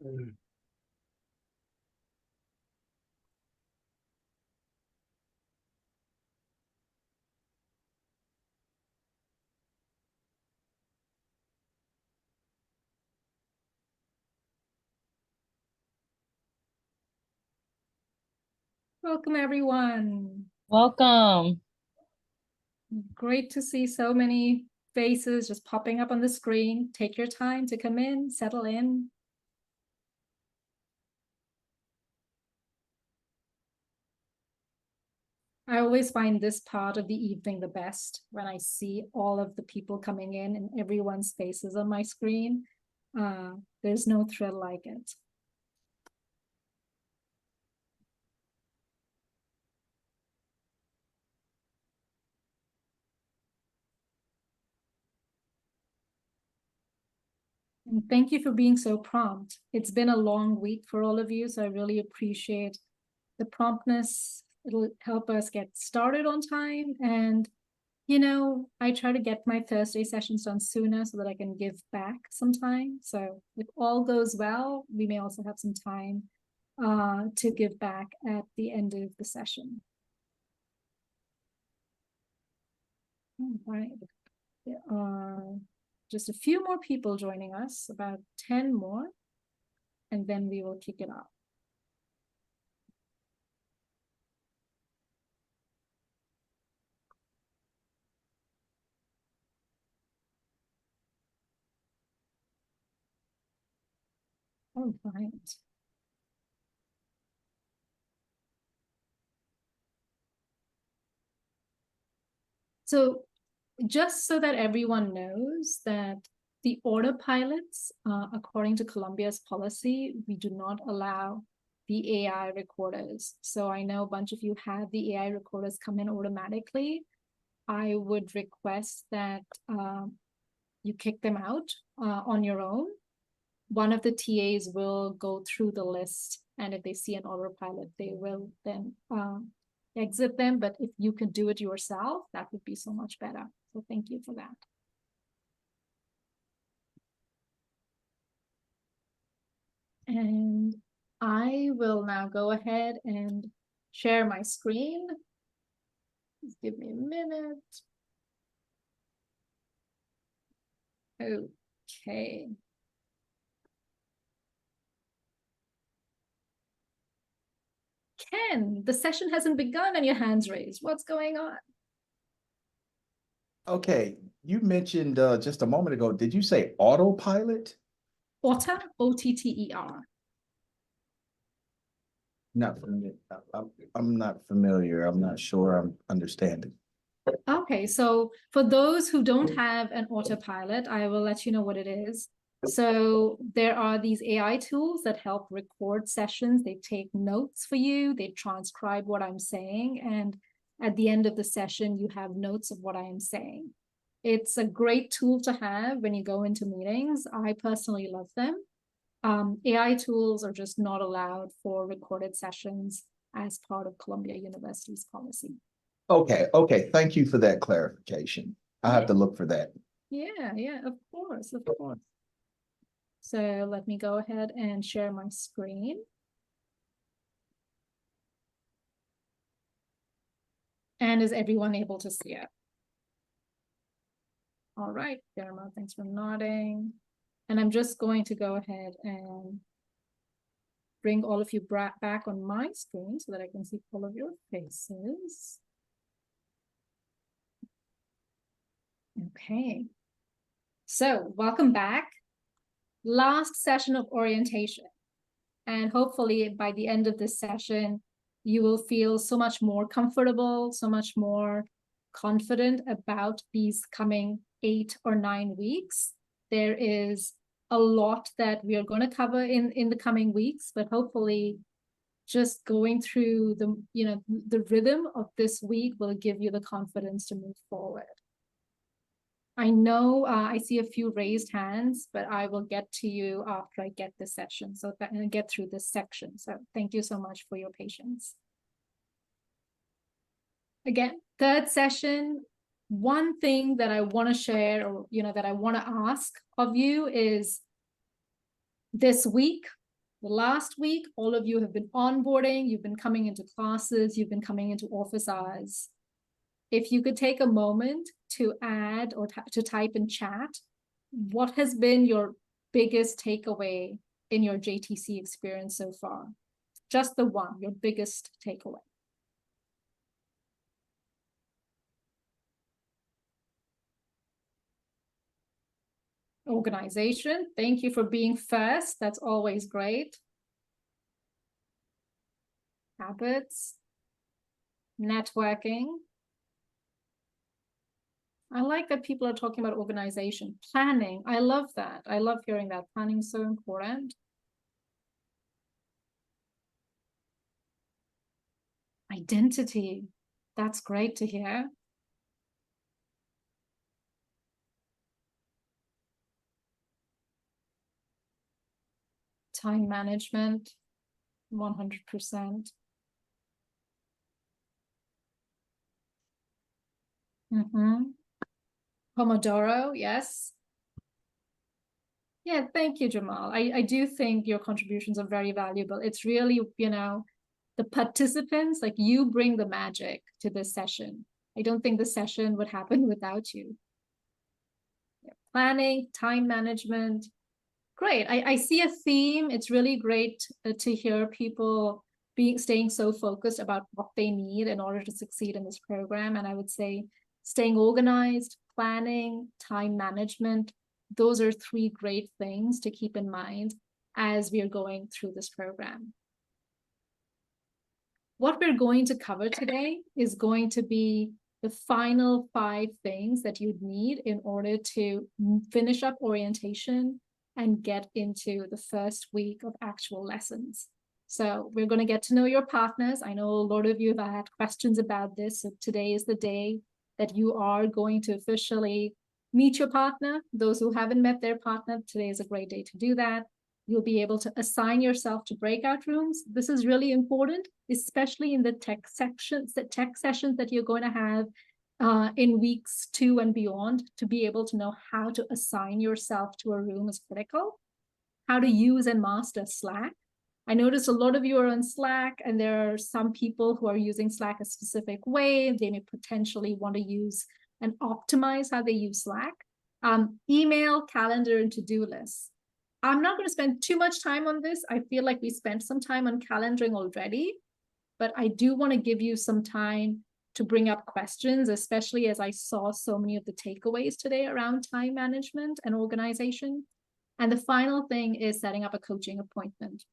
Welcome, everyone. Welcome. Great to see so many faces just popping up on the screen. Take your time to come in, settle in. I always find this part of the evening the best when I see all of the people coming in and everyone's faces on my screen. There's no thrill like it. And thank you for being so prompt. It's been a long week for all of you, so I really appreciate the promptness. It'll help us get started on time. And, you know, I try to get my Thursday sessions done sooner so that I can give back some time. So if all goes well, we may also have some time to give back at the end of the session. All right. There are just a few more people joining us, about 10 more, and then we will kick it off. All right. So just so that everyone knows that the autopilots, according to Colombia's policy, we do not allow the AI recorders. So I know a bunch of you have the AI recorders come in automatically. I would request that you kick them out on your own. One of the TAs will go through the list, and if they see an autopilot, they will then exit them. But if you can do it yourself, that would be so much better. So thank you for that. And I will now go ahead and share my screen. Just give me a minute. Okay. Ken, the session hasn't begun and your hand's raised. What's going on? Okay, you mentioned just a moment ago, did you say autopilot? Otter, O-T-T-E-R. Not familiar. I'm not familiar. I'm not sure I'm understanding. Okay, so for those who don't have an autopilot, I will let you know what it is. So there are these AI tools that help record sessions. They take notes for you. They transcribe what I'm saying. And at the end of the session, you have notes of what I am saying. It's a great tool to have when you go into meetings. I personally love them. AI tools are just not allowed for recorded sessions as part of Columbia University's policy. Okay. Thank you for that clarification. I have to look for that. Yeah, of course. So let me go ahead and share my screen. And is everyone able to see it? All right, Dharma, thanks for nodding. And I'm just going to go ahead and bring all of you back on my screen so that I can see all of your faces. Okay. So welcome back. Last session of orientation. And hopefully by the end of this session, you will feel so much more comfortable, so much more confident about these coming 8 or 9 weeks. There is a lot that we are going to cover in the coming weeks, but hopefully just going through the rhythm of this week will give you the confidence to move forward. I know I see a few raised hands, but I will get to you after I get this session, so that I get through this section. So thank you so much for your patience. Again, third session, one thing that I want to share, or that I want to ask of you is this week, The last week, all of you have been onboarding, you've been coming into classes, you've been coming into office hours. If you could take a moment to add or to type in chat, what has been your biggest takeaway in your JTC experience so far? Just the one, your biggest takeaway. Organization, thank you for being first. That's always great. Habits, networking. I like that people are talking about organization. Planning, I love that. I love hearing that. Planning is so important. Identity, that's great to hear. Time management, 100%. Pomodoro, yes. Yeah, thank you, Jamal. I do think your contributions are very valuable. It's really, you know, the participants, like you bring the magic to this session. I don't think the session would happen without you. Yeah. Planning, time management. Great. I see a theme. It's really great to hear people staying so focused about what they need in order to succeed in this program. And I would say staying organized, planning, time management, those are three great things to keep in mind as we are going through this program. What we're going to cover today is going to be the final 5 things that you'd need in order to finish up orientation and get into the first week of actual lessons. So we're going to get to know your partners. I know a lot of you have had questions about this. So today is the day that you are going to officially meet your partner. Those who haven't met their partner, today is a great day to do that. You'll be able to assign yourself to breakout rooms. This is really important, especially in the tech sessions that you're going to have in weeks 2 and beyond. To be able to know how to assign yourself to a room is critical. How to use and master Slack. I notice a lot of you are on Slack, and there are some people who are using Slack a specific way. They may potentially want to use and optimize how they use Slack. Email, calendar, and to-do lists. I'm not going to spend too much time on this. I feel like we spent some time on calendaring already, but I do want to give you some time to bring up questions, especially as I saw so many of the takeaways today around time management and organization. And the final thing is setting up a coaching appointment.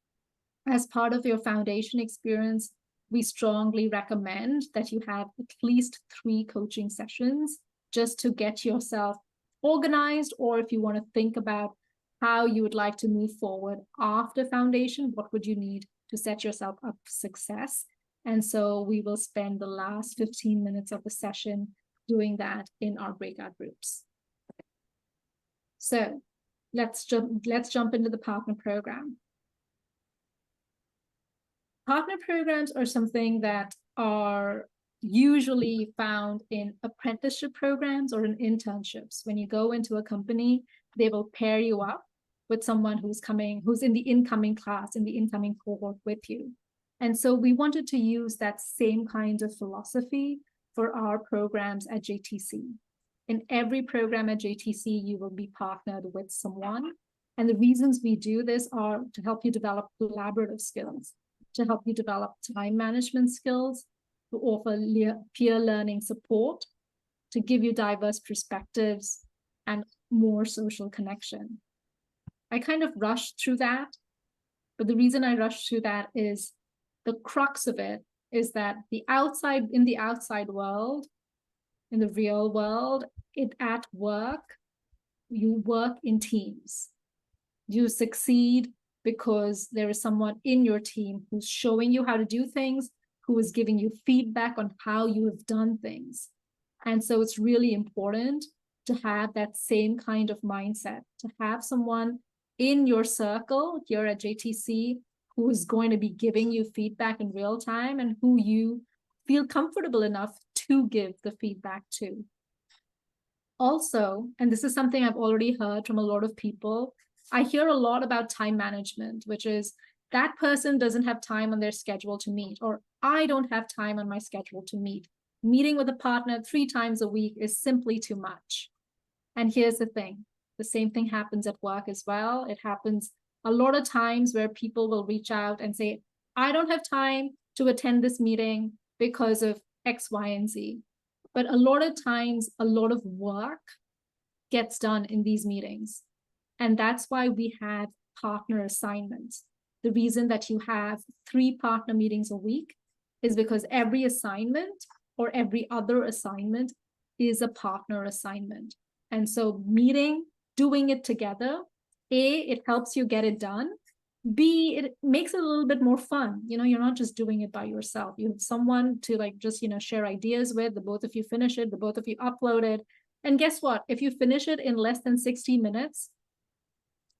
As part of your foundation experience, we strongly recommend that you have at least 3 coaching sessions just to get yourself organized, or if you want to think about how you would like to move forward after foundation, what would you need to set yourself up for success? And so we will spend the last 15 minutes of the session doing that in our breakout groups. So let's jump into the partner program. Partner programs are something that are usually found in apprenticeship programs or in internships. When you go into a company, they will pair you up with someone who's in the incoming class, in the incoming cohort with you. And so we wanted to use that same kind of philosophy for our programs at JTC. In every program at JTC, you will be partnered with someone. And the reasons we do this are to help you develop collaborative skills, to help you develop time management skills, to offer peer learning support, to give you diverse perspectives and more social connection. I kind of rushed through that, but the reason I rushed through that is the crux of it is that in the outside world, in the real world, at work, you work in teams. You succeed because there is someone in your team who's showing you how to do things, who is giving you feedback on how you have done things. And so it's really important to have that same kind of mindset, to have someone in your circle here at JTC who is going to be giving you feedback in real time and who you feel comfortable enough to give the feedback to. Also, and this is something I've already heard from a lot of people, I hear a lot about time management, which is that person doesn't have time on their schedule to meet, or I don't have time on my schedule to meet. Meeting with a partner 3 times a week is simply too much. And here's the thing, the same thing happens at work as well. It happens a lot of times where people will reach out and say, I don't have time to attend this meeting because of X, Y, and Z. But a lot of times, a lot of work gets done in these meetings. And that's why we have partner assignments. The reason that you have 3 partner meetings a week is because every assignment or every other assignment is a partner assignment. And so doing it together, A, it helps you get it done. B, it makes it a little bit more fun. You know, you're not just doing it by yourself. You have someone to like just, share ideas with. The both of you finish it, the both of you upload it. And guess what? If you finish it in less than 60 minutes,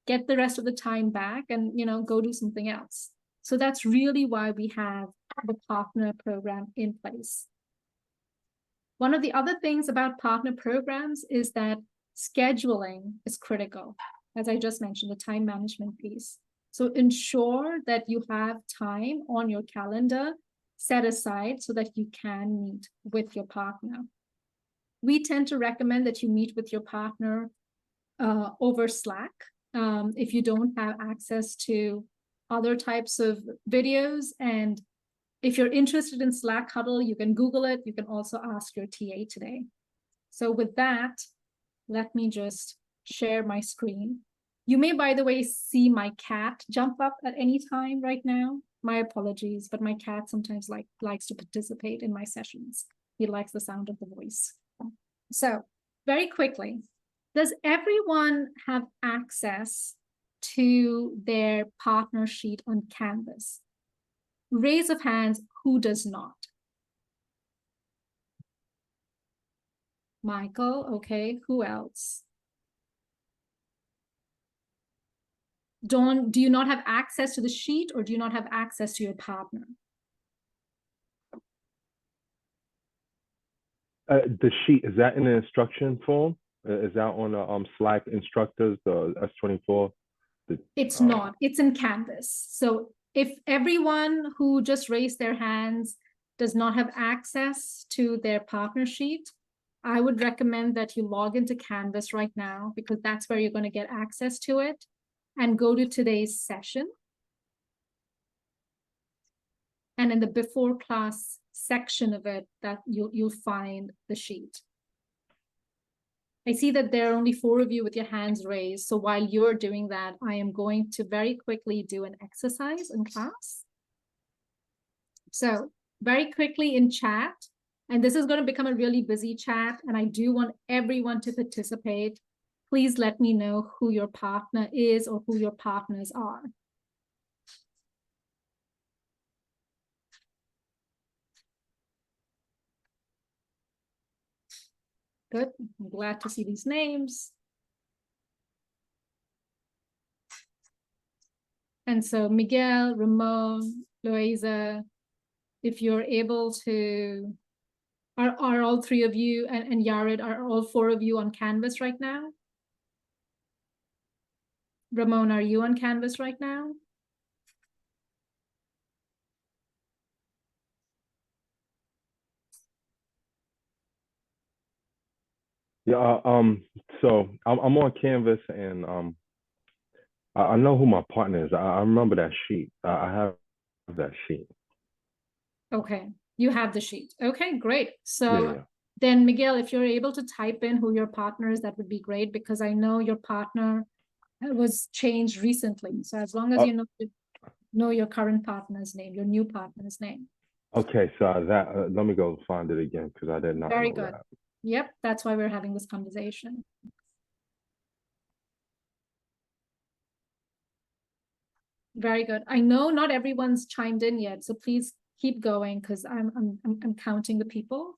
get the rest of the time back and, go do something else. So that's really why we have the partner program in place. One of the other things about partner programs is that scheduling is critical. As I just mentioned, the time management piece. So ensure that you have time on your calendar set aside so that you can meet with your partner. We tend to recommend that you meet with your partner over Slack. If you don't have access to other types of videos, and if you're interested in Slack Huddle, you can Google it. You can also ask your TA today. So with that, let me just share my screen. You may, by the way, see my cat jump up at any time right now. My apologies, but my cat sometimes likes to participate in my sessions. He likes the sound of the voice. So very quickly, does everyone have access to their partner sheet on Canvas? Raise of hands, who does not? Michael, okay, who else? Dawn, do you not have access to the sheet, or do you not have access to your partner? The sheet, is that in the instruction form? Is that on the Slack instructors, the S24? It's not, it's in Canvas. So if everyone who just raised their hands does not have access to their partner sheet, I would recommend that you log into Canvas right now, because that's where you're going to get access to it, and go to today's session. And in the before class section of it, that you'll find the sheet. I see that there are only 4 of you with your hands raised. So while you're doing that, I am going to very quickly do an exercise in class. So very quickly in chat, and this is going to become a really busy chat, and I do want everyone to participate. Please let me know who your partner is or who your partners are. Good, I'm glad to see these names. And so Miguel, Ramon, Loaiza, if you're able to, are all 3 of you, and Yared, are all 4 of you on Canvas right now? Ramon, are you on Canvas right now? Yeah, so I'm on Canvas, and I know who my partner is. I remember that sheet. I have that sheet. Okay, you have the sheet. Okay, great. So Yeah. then Miguel, if you're able to type in who your partner is, that would be great, because I know your partner was changed recently. So as long as you know your current partner's name, your new partner's name. Okay, so that let me go find it again, because I did not Very know good. that. Yep, that's why we're having this conversation. Very good. I know not everyone's chimed in yet, so please keep going, because I'm counting the people.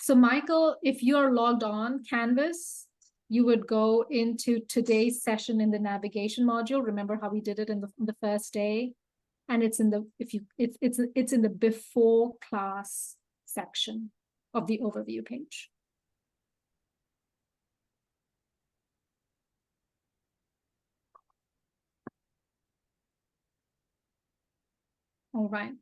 So Michael, if you're logged on Canvas, you would go into today's session in the navigation module. Remember how we did it in the first day? And it's in the it's in the before class section of the overview page. All right.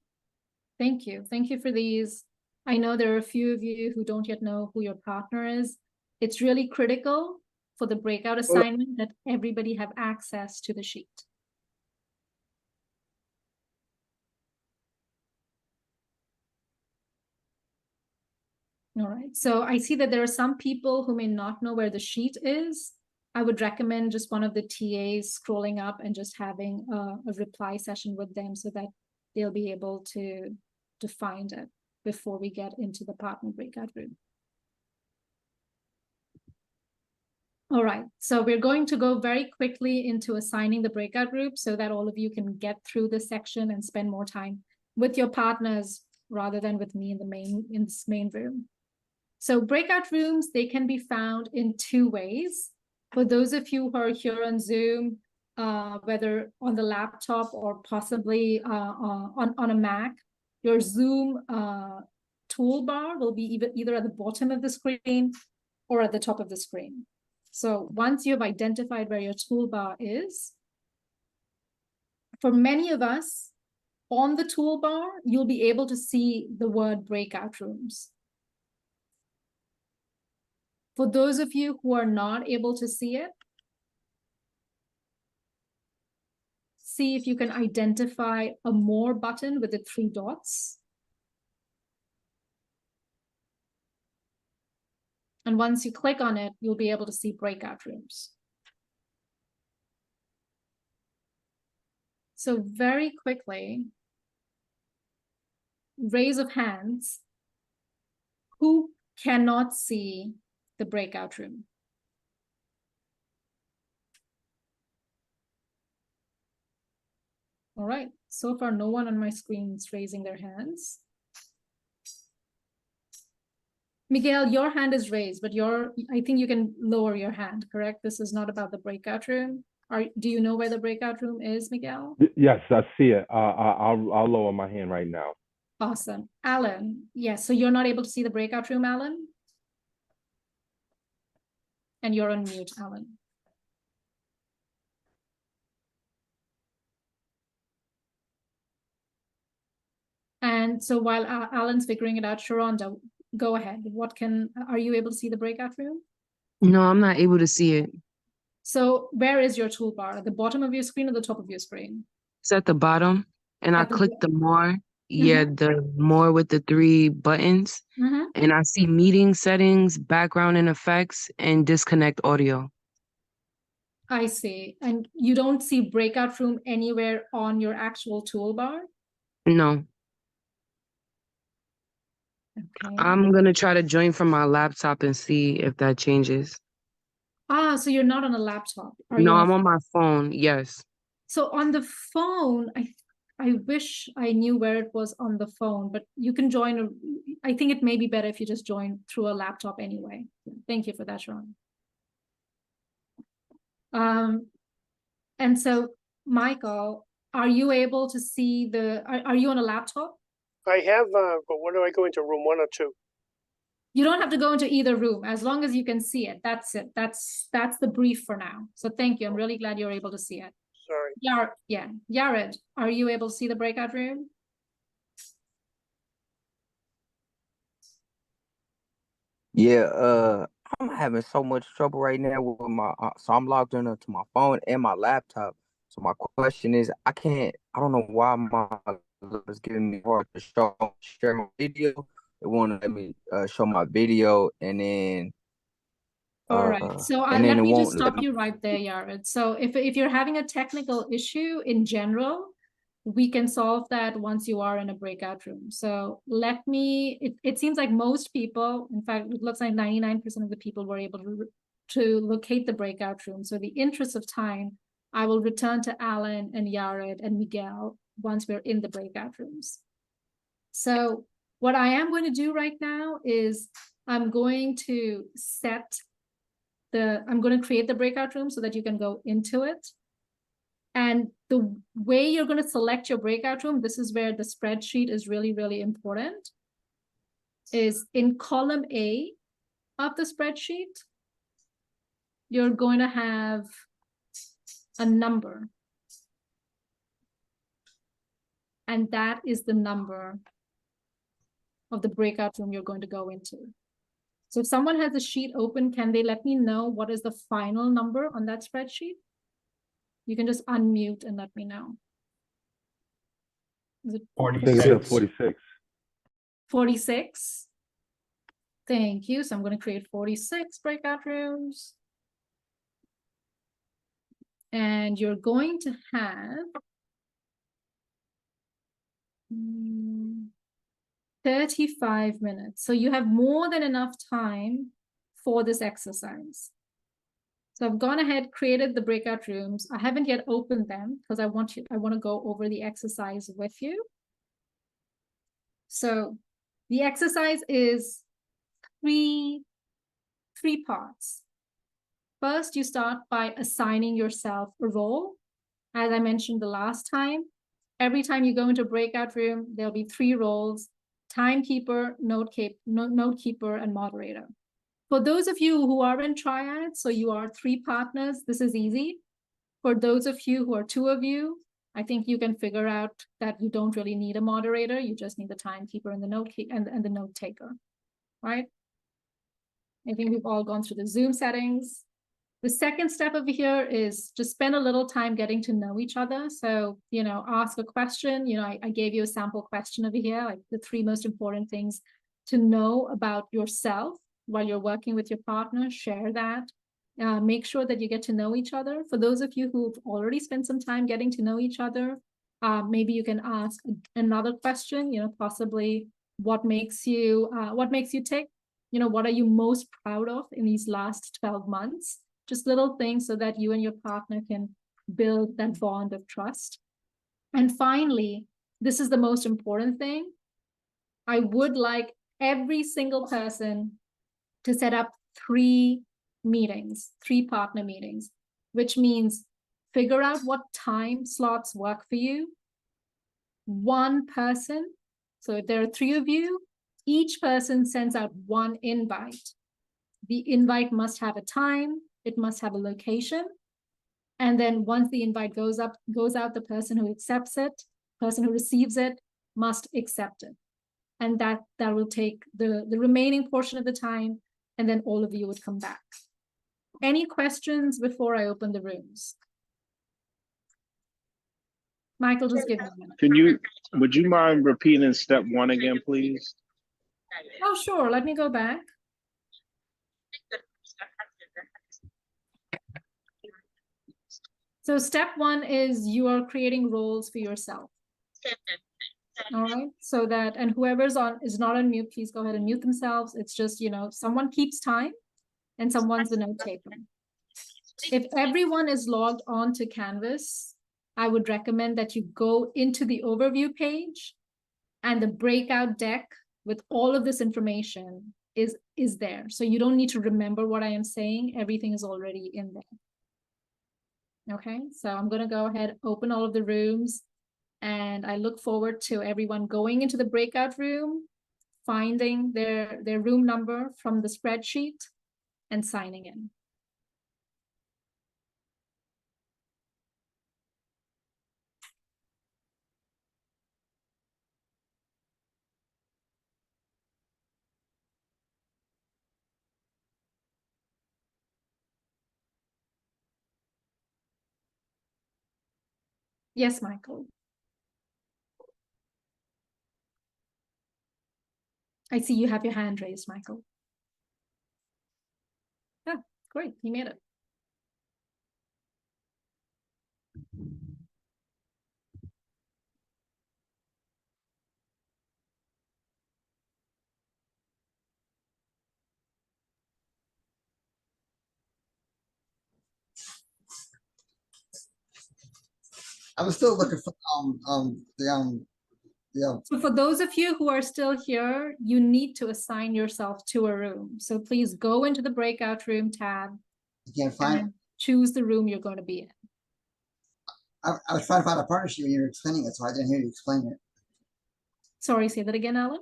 Thank you. Thank you for these. I know there are a few of you who don't yet know who your partner is. It's really critical for the breakout assignment that everybody have access to the sheet. All right, so I see that there are some people who may not know where the sheet is. I would recommend just one of the TAs scrolling up and just having a reply session with them so that they'll be able to find it before we get into the partner breakout room. All right, so we're going to go very quickly into assigning the breakout group so that all of you can get through this section and spend more time with your partners rather than with me in this main room. So breakout rooms, they can be found in two ways. For those of you who are here on Zoom, whether on the laptop or possibly on a Mac, your Zoom toolbar will be either at the bottom of the screen or at the top of the screen. So once you have identified where your toolbar is, for many of us, on the toolbar, you'll be able to see the word breakout rooms. For those of you who are not able to see it, see if you can identify a more button with the 3 dots. And once you click on it, you'll be able to see breakout rooms. So very quickly, raise of hands, who cannot see the breakout room? All right, so far no one on my screen is raising their hands. Miguel, your hand is raised, but I think you can lower your hand, correct? This is not about the breakout room. Do you know where the breakout room is, Miguel? Yes, I see it. I'll lower my hand right now. Awesome. Alan, yes, so you're not able to see the breakout room, Alan? And you're on mute, Alan. And so while Alan's figuring it out, Sharonda, go ahead. Are you able to see the breakout room? No, I'm not able to see it. So where is your toolbar? At the bottom of your screen or the top of your screen? It's at the bottom, and I click the more. Yeah, the more with the 3 buttons. And I see meeting settings, background and effects, and disconnect audio. I see. And you don't see breakout room anywhere on your actual toolbar? No. Okay. I'm going to try to join from my laptop and see if that changes. Ah, so you're not on a laptop. No, I'm on my phone. Yes. So on the phone, I wish I knew where it was on the phone, but you can join. I think it may be better if you just join through a laptop anyway. Thank you for that, Sharon. And so, Michael, are you able to see are you on a laptop? I have, but where do I go into room 1 or 2? You don't have to go into either room as long as you can see it. That's it. That's the brief for now. So thank you. I'm really glad you're able to see it. Sorry. Yared, are you able to see the breakout room? Yeah, I'm having so much trouble right now with my so I'm logged into my phone and my laptop. So my question is, I don't know why my is giving me hard to share my video. It won't let me show my video, and then All right, so let me just stop you right there, Yared. So if you're having a technical issue in general, we can solve that once you are in a breakout room. So it seems like most people, in fact, it looks like 99% of the people were able to locate the breakout room. So in the interest of time, I will return to Alan and Yared and Miguel once we're in the breakout rooms. So what I am going to do right now is I'm going to create the breakout room so that you can go into it. And the way you're going to select your breakout room, this is where the spreadsheet is really, really important, is in column A of the spreadsheet, you're going to have a number. and that is the number of the breakout room you're going to go into. So if someone has a sheet open, can they let me know what is the final number on that spreadsheet? You can just unmute and let me know. Is it I think it's at 46. 46? Thank you. So I'm going to create 46 breakout rooms. And you're going to have 35 minutes. So you have more than enough time for this exercise. So I've gone ahead, created the breakout rooms. I haven't yet opened them because I want to go over the exercise with you. So the exercise is three parts. First, you start by assigning yourself a role. As I mentioned the last time, every time you go into a breakout room, there'll be 3 roles: timekeeper, note keeper, and moderator. For those of you who are in triads, so you are 3 partners, this is easy. For those of you who are 2 of you, I think you can figure out that you don't really need a moderator. You just need the timekeeper and the note taker, right? I think we've all gone through the Zoom settings. The second step over here is just spend a little time getting to know each other. So, ask a question. I gave you a sample question over here, like the 3 most important things to know about yourself while you're working with your partner. Share that. Make sure that you get to know each other. For those of you who've already spent some time getting to know each other, maybe you can ask another question, possibly what makes you tick? What are you most proud of in these last 12 months? Just little things so that you and your partner can build that bond of trust. And finally, this is the most important thing. I would like every single person to set up 3 meetings, 3 partner meetings, which means figure out what time slots work for you. 1 person. So if there are 3 of you, each person sends out 1 invite. The invite must have a time. It must have a location. And then once the invite goes out, the person who accepts it, person who receives it, must accept it. And that will take the remaining portion of the time, and then all of you would come back. Any questions before I open the rooms? Michael, just give me a minute. Would you mind repeating step 1 again, please? Oh, sure. Let me go back. So step 1 is you are creating roles for yourself. All right. So that, and whoever's is not on mute, please go ahead and mute themselves. It's just, someone keeps time and someone's the note taker. If everyone is logged on to Canvas, I would recommend that you go into the overview page, and the breakout deck with all of this information is there. So you don't need to remember what I am saying. Everything is already in there. Okay, so I'm going to go ahead, open all of the rooms, and I look forward to everyone going into the breakout room, finding their room number from the spreadsheet, and signing in. Yes, Michael. I see you have your hand raised, Michael. Yeah, great. You made it. I was still looking for So for those of you who are still here, you need to assign yourself to a room. So please go into the breakout room tab. You can't find and choose the room you're going to be in. I was trying to find a partnership when you were explaining it, so I didn't hear you explain it. Sorry, say that again, Alan.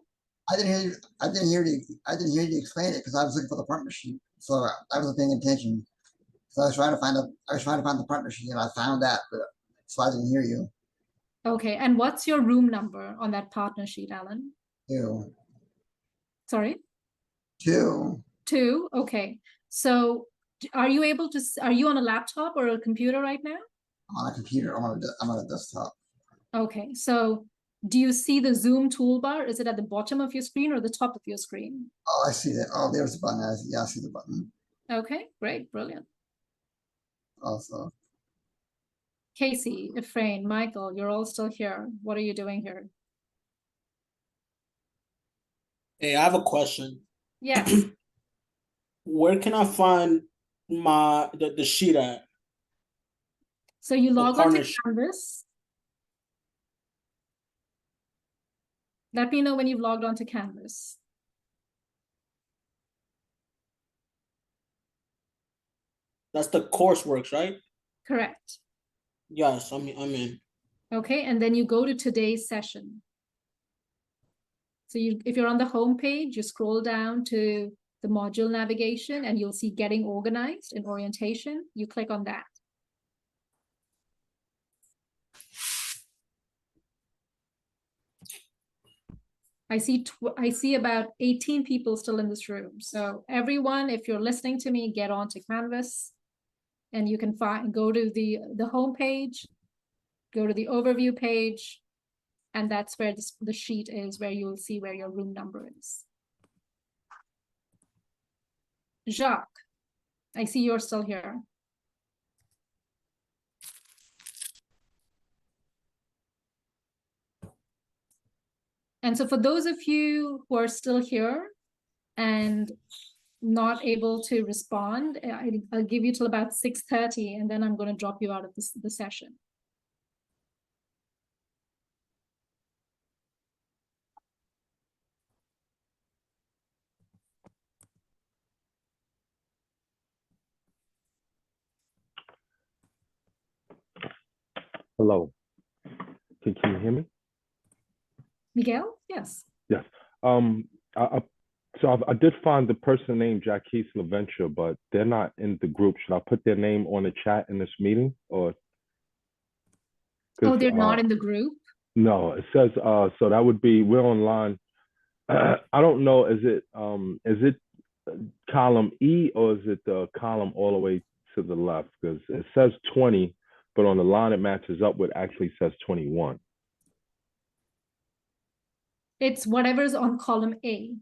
I didn't hear you explain it because I was looking for the partnership, so I wasn't paying attention. So I was trying to find the partnership, and I found that, but so I didn't hear you. Okay, and what's your room number on that partner sheet, Alan? 2. Sorry? 2. 2, okay. So are you able to, are you on a laptop or a computer right now? I'm on a computer. I'm on a desktop. Okay, so do you see the Zoom toolbar? Is it at the bottom of your screen or the top of your screen? Oh, I see that. Oh, there's the button. Yeah, I see the button. Okay, great, brilliant. Also, Casey, Efrain, Michael, you're all still here. What are you doing here? Hey, I have a question. Yes. Where can I find the sheet at? So you log on to partnership. Canvas. Let me know when you've logged on to Canvas. That's the courseworks, right? Correct. Yes, I'm in. Okay, and then you go to today's session. So if you're on the home page, you scroll down to the module navigation and you'll see getting organized in orientation. You click on that. I see about 18 people still in this room. So everyone, if you're listening to me, get onto Canvas and you can go to the home page, go to the overview page, and that's where the sheet is, where you'll see where your room number is. Jacques, I see you're still here. And so for those of you who are still here and not able to respond, I'll give you till about 6:30, and then I'm going to drop you out of the session. Hello. Can you hear me? Miguel? Yes. Yes. So I did find the person named Jacquees LaVenture, but they're not in the group. Should I put their name on the chat in this meeting, or? Oh, they're not in the group? No, it says so that would be we're online. I don't know, is it column E or is it the column all the way to the left? Because it says 20, but on the line it matches up with actually says 21. It's whatever's on column A.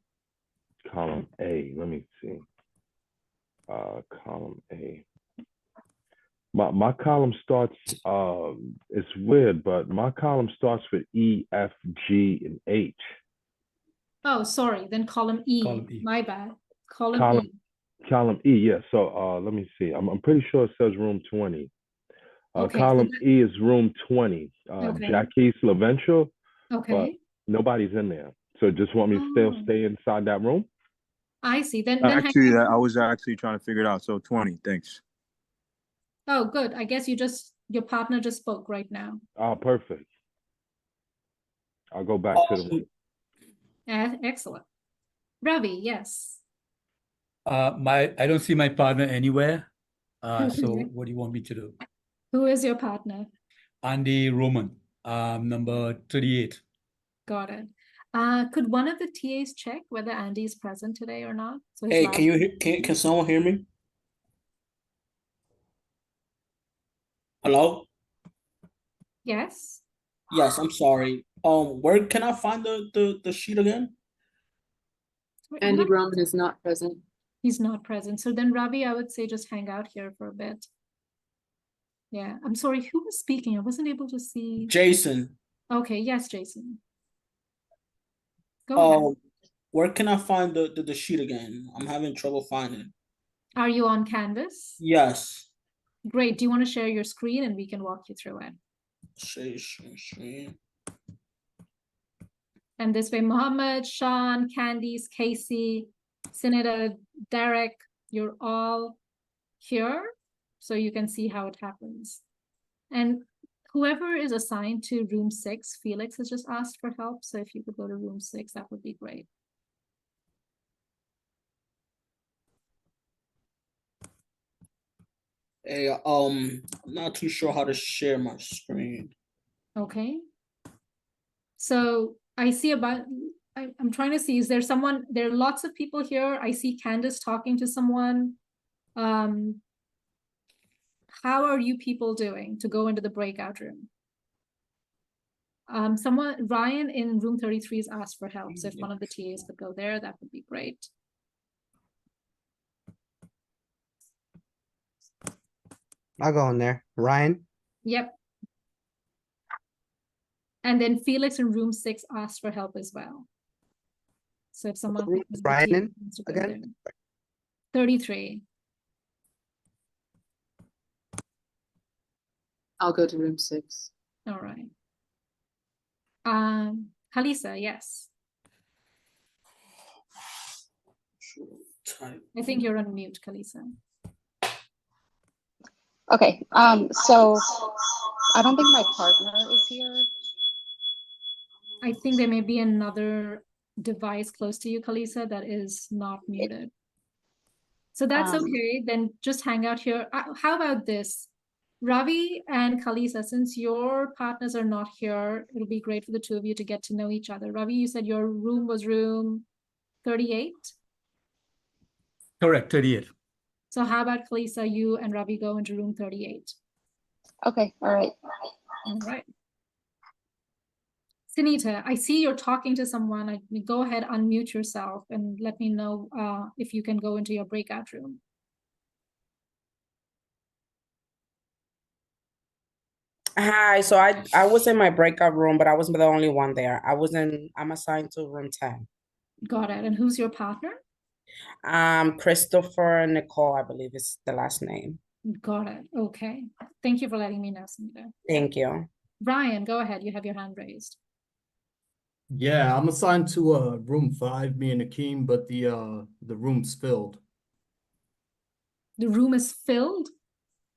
Column A, let me see. Column A. My column starts, it's weird, but my column starts with E, F, G, and H. Oh, sorry, then column E. Column E. My bad. Column E. Column E, yeah. So let me see. I'm pretty sure it says room 20. Okay, column so E is room 20. Okay. Jacquees LaVenture, but Okay, nobody's in there. So just want me to still Oh. stay inside that room? I see. Then hang Actually, on. I was actually trying to figure it out. So 20, thanks. Oh, good. I guess your partner just spoke right now. Oh, perfect. I'll go back to the room. Excellent. Ravi, yes. I don't see my partner anywhere. So Okay. what do you want me to do? Who is your partner? Andy Roman, number 38. Got it. Could one of the TAs check whether Andy is present today or not? So his Hey, last- can someone hear me? Hello? Yes. Yes, I'm sorry. Where can I find the sheet again? Wait, Andy not- Roman is not present. He's not present. So then Ravi, I would say just hang out here for a bit. Yeah, I'm sorry, who was speaking? I wasn't able to see. Jason. Okay, yes, Jason. Go ahead. Where can I find the sheet again? I'm having trouble finding. Are you on Canvas? Yes. Great. Do you want to share your screen and we can walk you through it? Share. And this way, Mohammed, Sean, Candice, Casey, Senator, Derek, you're all here. So you can see how it happens. And whoever is assigned to room 6, Felix has just asked for help. So if you could go to room 6, that would be great. Hey, I'm not too sure how to share my screen. Okay. So I see I'm trying to see, is there someone, there are lots of people here. I see Candace talking to someone. How are you people doing to go into the breakout room? Ryan in room 33 has asked for help. So if one of the TAs could go there, that would be great. I'll go in there. Ryan? Yep. And then Felix in room 6 asked for help as well. So if someone What room is Ryan in again? 33. I'll go to room 6. All right. Kalisa, yes. I think you're on mute, Kalisa. Okay, so I don't think my partner is here. I think there may be another device close to you, Kalisa, that is not muted. So that's okay, then just hang out here. How about this? Ravi and Kalisa, since your partners are not here, it'll be great for the two of you to get to know each other. Ravi, you said your room was room 38? Correct, 38. So how about Kalisa, you and Ravi go into room 38? Okay, all right. All right. Sunita, I see you're talking to someone. Go ahead, unmute yourself and let me know if you can go into your breakout room. Hi, so I was in my breakout room, but I wasn't the only one there. I'm assigned to room 10. Got it. And who's your partner? Christopher Nicole, I believe is the last name. Got it. Okay. Thank you for letting me know, Sunita. Thank you. Ryan, go ahead. You have your hand raised. Yeah, I'm assigned to room 5, me and Akeem, but the room's filled. The room is filled?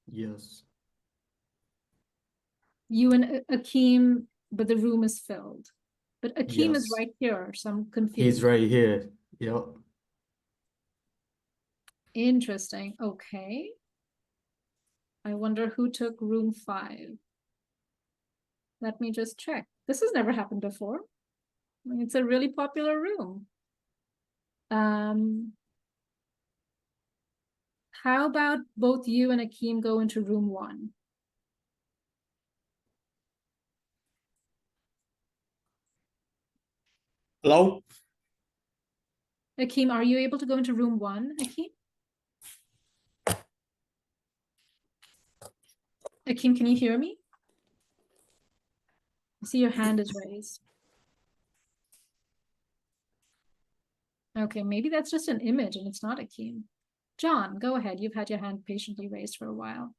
Yes. You and Akeem, but the room is filled. But Akeem is Yes. right here, so I'm confused. He's right here. Yep. Interesting. Okay. I wonder who took room 5. Let me just check. This has never happened before. I mean, it's a really popular room. How about both you and Akeem go into room 1? Hello? Akeem, are you able to go into room 1, Akeem? Akeem, can you hear me? I see your hand is raised. Okay, maybe that's just an image and it's not Akeem. John, go ahead. You've had your hand patiently raised for a while.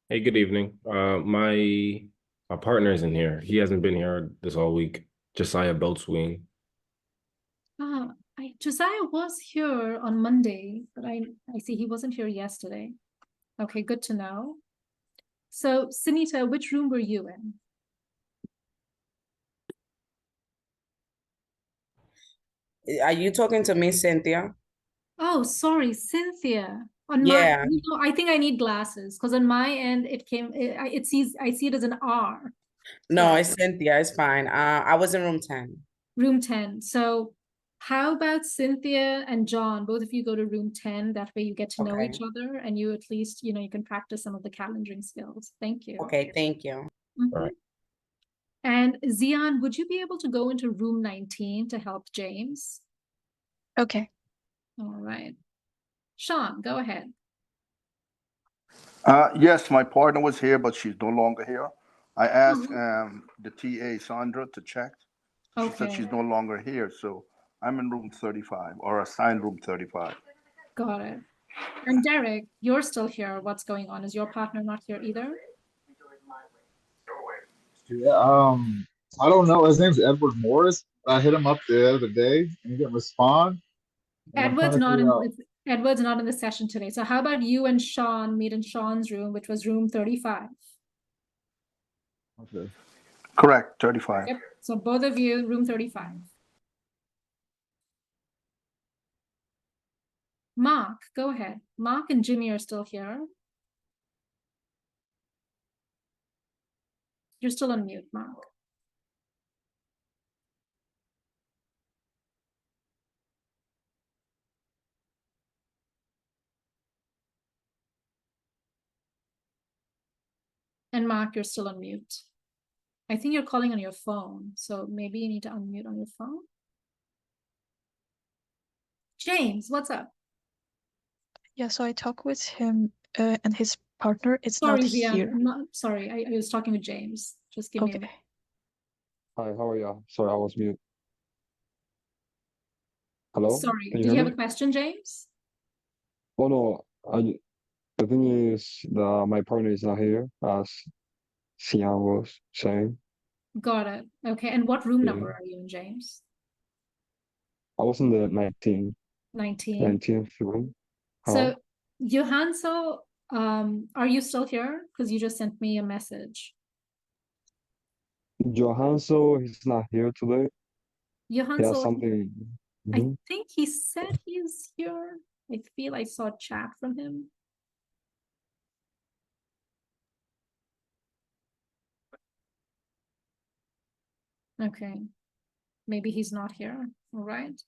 Hey, good evening. My partner's in here. He hasn't been here this whole week. Josiah Boatswing. Josiah was here on Monday, but I see he wasn't here yesterday. Okay, good to know. So, Sunita, which room were you in? Are you talking to me, Cynthia? Oh, sorry, Cynthia. On Yeah. I think I need glasses because on my end I see it as an R. No, it's Cynthia. It's fine. I was in room 10. Room 10. So how about Cynthia and John? Both of you go to room 10. That way you get to know each other and you at least, you can practice some of the calendaring skills. Thank you. Okay, thank you. All right. And Zian, would you be able to go into room 19 to help James? Okay. All right. Sean, go ahead. Yes, my partner was here, but she's no longer here. I asked the TA Sandra to check. She said she's no longer here, so I'm in room 35 or assigned room 35. Got it. And Derek, you're still here. What's going on? Is your partner not here either? Yeah, I don't know. His name's Edward Morris. I hit him up the other day and he didn't respond. And Edward's not in the session today. So how about you and Sean meet in Sean's room, which was room 35? Okay. Correct, 35. Yep. So both of you, room 35. Mark, go ahead. Mark and Jimmy are still here. You're still on mute, Mark. And Mark, you're still on mute. I think you're calling on your phone, so maybe you need to unmute on your phone. James, what's up? Yeah, so I talked with him and his partner. It's Sorry, not Vian, here. I'm not sorry. I was talking with James. Just give me a minute. Hi, how are you? Sorry, I was mute. Hello? Sorry, Can you did hear you have me? a question, James? Oh no, the thing is that my partner is not here, as Sian was saying. Got it. Okay, and what room Yeah. number are you in, James? I was in the 19th 19. room. So, Johanso, are you still here? Because you just sent me a message. Johanso, he's not here today. He has Johanso, something. I Mhm. think he said he's here. I feel I saw a chat from him. Okay, maybe he's not here. All right,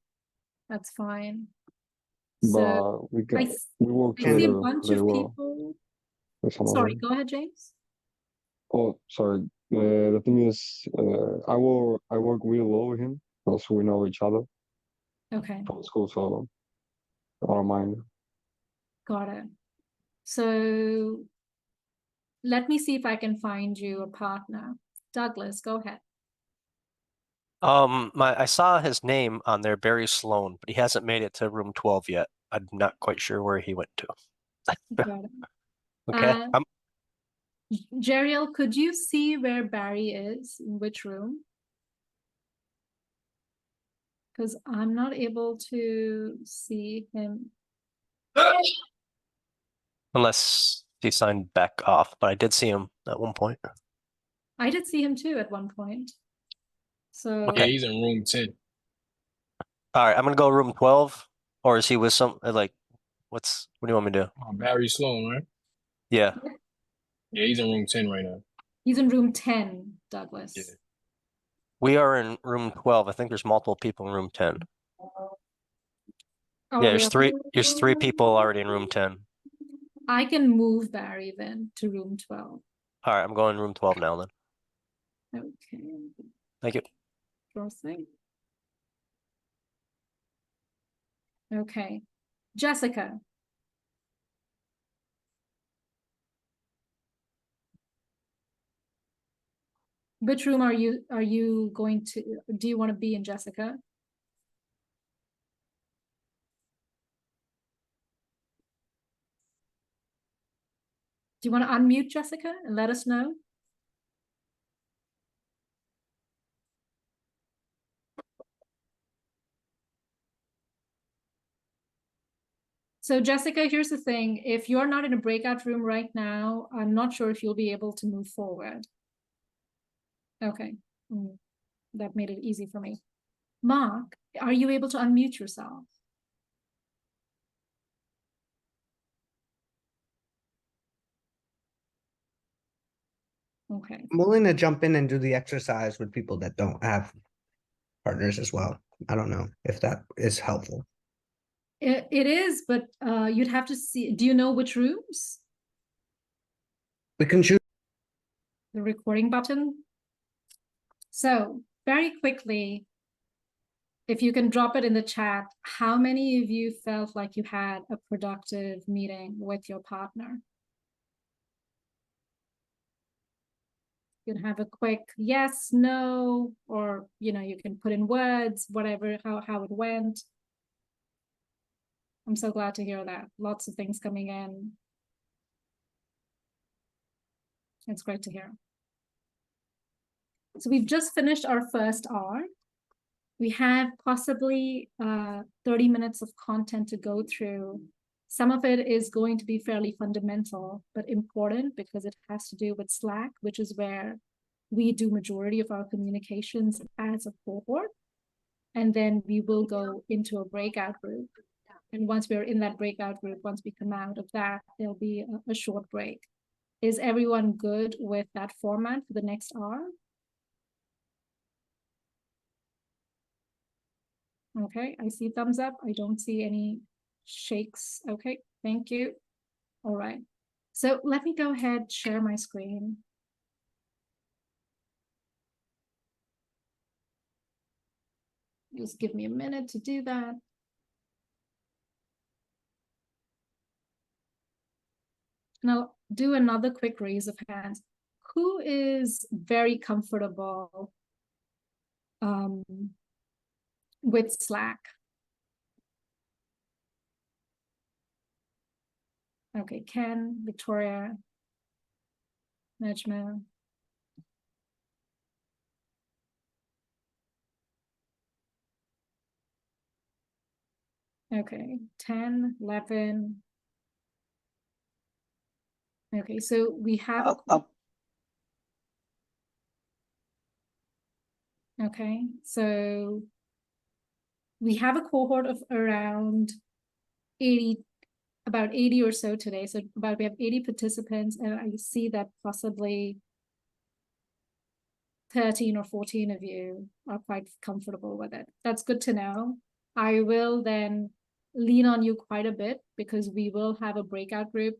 that's fine. So But I we work see a together bunch very of well people. with some of Sorry, them. go ahead, James. Oh, sorry. The thing is, I work really well with him because we know each other Okay, from school, so I don't mind. got it. So let me see if I can find you a partner. Douglas, go ahead. I saw his name on there, Barry Sloan, but he hasn't made it to room 12 yet. I'm not quite sure where he went to. Got it. Okay. Jeriel, could you see where Barry is, in which room? Because I'm not able to see him. Unless he signed back off, but I did see him at one point. I did see him too at one point. So Okay. Yeah, he's in room 10. All right, I'm gonna go room 12, or is he with some like what do you want me to do? Barry Sloan, right? Yeah. Yeah, he's in room 10 right now. he's in room 10, Douglas. Yeah. We are in room 12. I think there's multiple people in room 10. Oh, Yeah, really? there's three people already in room 10. I can move Barry then to room 12. All right, I'm going room 12 now then. Okay. Thank you. Sure thing. Okay. Jessica. Which room are you going to, do you want to be in, Jessica? Do you want to unmute Jessica and let us know? So Jessica, here's the thing. If you're not in a breakout room right now, I'm not sure if you'll be able to move forward. Okay, that made it easy for me. Mark, are you able to unmute yourself? Okay. I'm willing to jump in and do the exercise with people that don't have partners as well. I don't know if that is helpful. It is, but you'd have to see. Do you know which rooms? We can choose The recording button. So very quickly, if you can drop it in the chat, how many of you felt like you had a productive meeting with your partner? You can have a quick yes, no, or you can put in words, whatever, how it went. I'm so glad to hear that. Lots of things coming in. It's great to hear. So we've just finished our first hour. We have possibly 30 minutes of content to go through. Some of it is going to be fairly fundamental, but important because it has to do with Slack, which is where we do majority of our communications as a cohort. And then we will go into a breakout group. And once we're in that breakout group, once we come out of that, there'll be a short break. Is everyone good with that format for the next hour? Okay, I see thumbs up. I don't see any shakes. Okay, thank you. All right. So let me go ahead, share my screen. Just give me a minute to do that. And I'll do another quick raise of hands. Who is very comfortable with Slack? Okay, Ken, Victoria, Najma. Okay, 10, 11. Okay, so we have okay, so we have a cohort of around 80, about 80 or so today. So we have 80 participants, and I see that possibly 13 or 14 of you are quite comfortable with it. That's good to know. I will then lean on you quite a bit because we will have a breakout group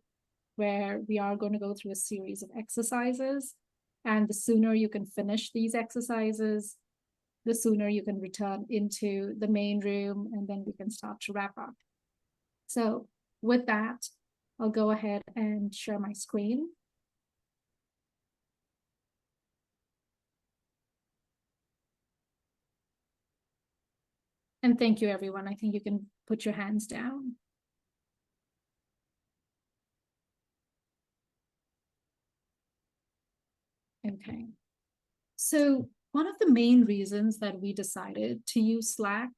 where we are going to go through a series of exercises. And the sooner you can finish these exercises, the sooner you can return into the main room, and then we can start to wrap up. So with that, I'll go ahead and share my screen. And thank you, everyone. I think you can put your hands down. Okay. So one of the main reasons that we decided to use Slack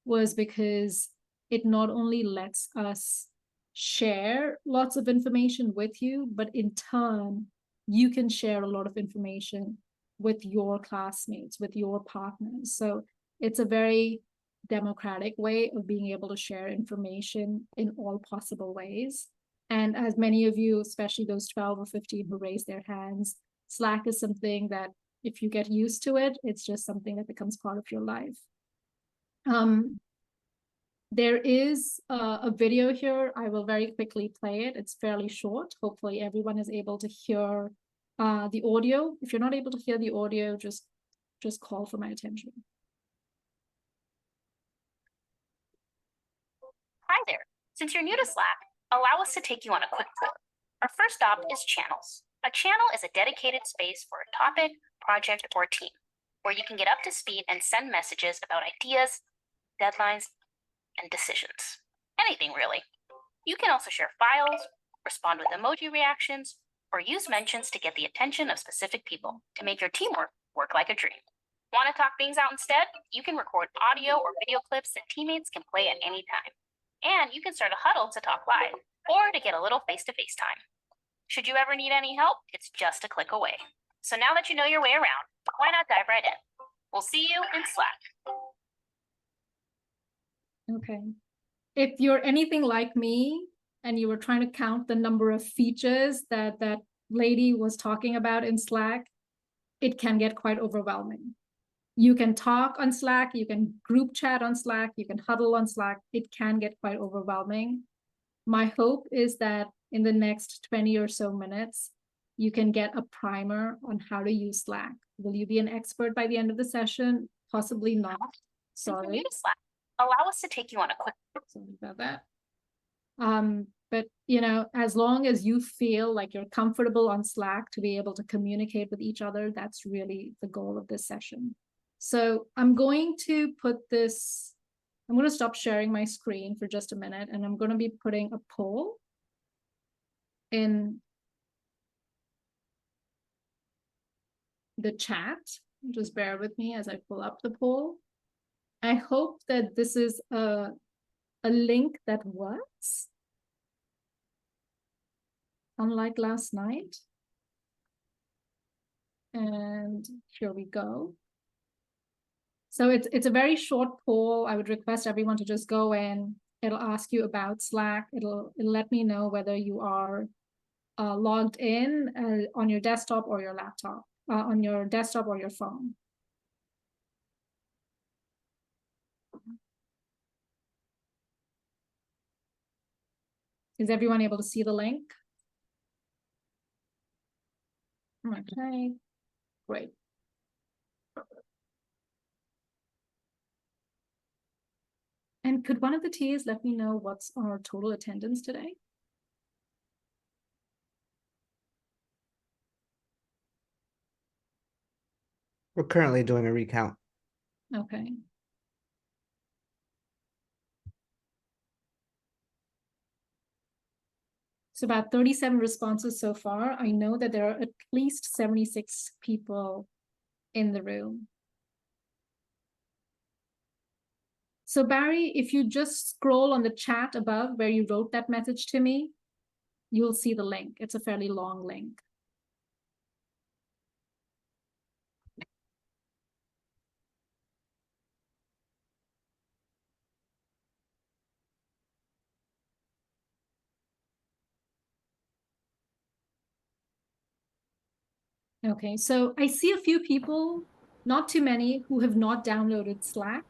was because it not only lets us share lots of information with you, but in turn, you can share a lot of information with your classmates, with your partners. So it's a very democratic way of being able to share information in all possible ways. And as many of you, especially those 12 or 15 who raised their hands, Slack is something that if you get used to it, it's just something that becomes part of your life. There is a video here. I will very quickly play it. It's fairly short. Hopefully everyone is able to hear the audio. If you're not able to hear the audio, just call for my attention. Hi there. Since you're new to Slack, allow us to take you on a quick tour. Our first stop is channels. A channel is a dedicated space for a topic, project, or team, where you can get up to speed and send messages about ideas, deadlines, and decisions. Anything, really. You can also share files, respond with emoji reactions, or use mentions to get the attention of specific people to make your teamwork work like a dream. Want to talk things out instead? You can record audio or video clips that teammates can play at any time. And you can start a huddle to talk live or to get a little face-to-face time. Should you ever need any help, it's just a click away. So now that you know your way around, why not dive right in? We'll see you in Slack. Okay. If you're anything like me and you were trying to count the number of features that that lady was talking about in Slack, it can get quite overwhelming. You can talk on Slack, you can group chat on Slack, you can huddle on Slack. It can get quite overwhelming. My hope is that in the next 20 or so minutes, you can get a primer on how to use Slack. Will you be an expert by the end of the session? Possibly not. Sorry. If you're new to Slack, allow us to take you on a quick. Sorry about that. But you know, as long as you feel like you're comfortable on Slack to be able to communicate with each other, that's really the goal of this session. So I'm going to put this, I'm going to stop sharing my screen for just a minute, and I'm going to be putting a poll in the chat. Just bear with me as I pull up the poll. I hope that this is a link that works, unlike last night. And here we go. So it's a very short poll. I would request everyone to just go in. It'll ask you about Slack. It'll let me know whether you are logged in on your desktop or your laptop, on your desktop or your phone. Is everyone able to see the link? Okay, great. And could one of the TAs let me know what's our total attendance today? We're currently doing a recount. Okay. So about 37 responses so far. I know that there are at least 76 people in the room. So Barry, if you just scroll on the chat above where you wrote that message to me, you'll see the link. It's a fairly long link. Okay, so I see a few people, not too many, who have not downloaded Slack.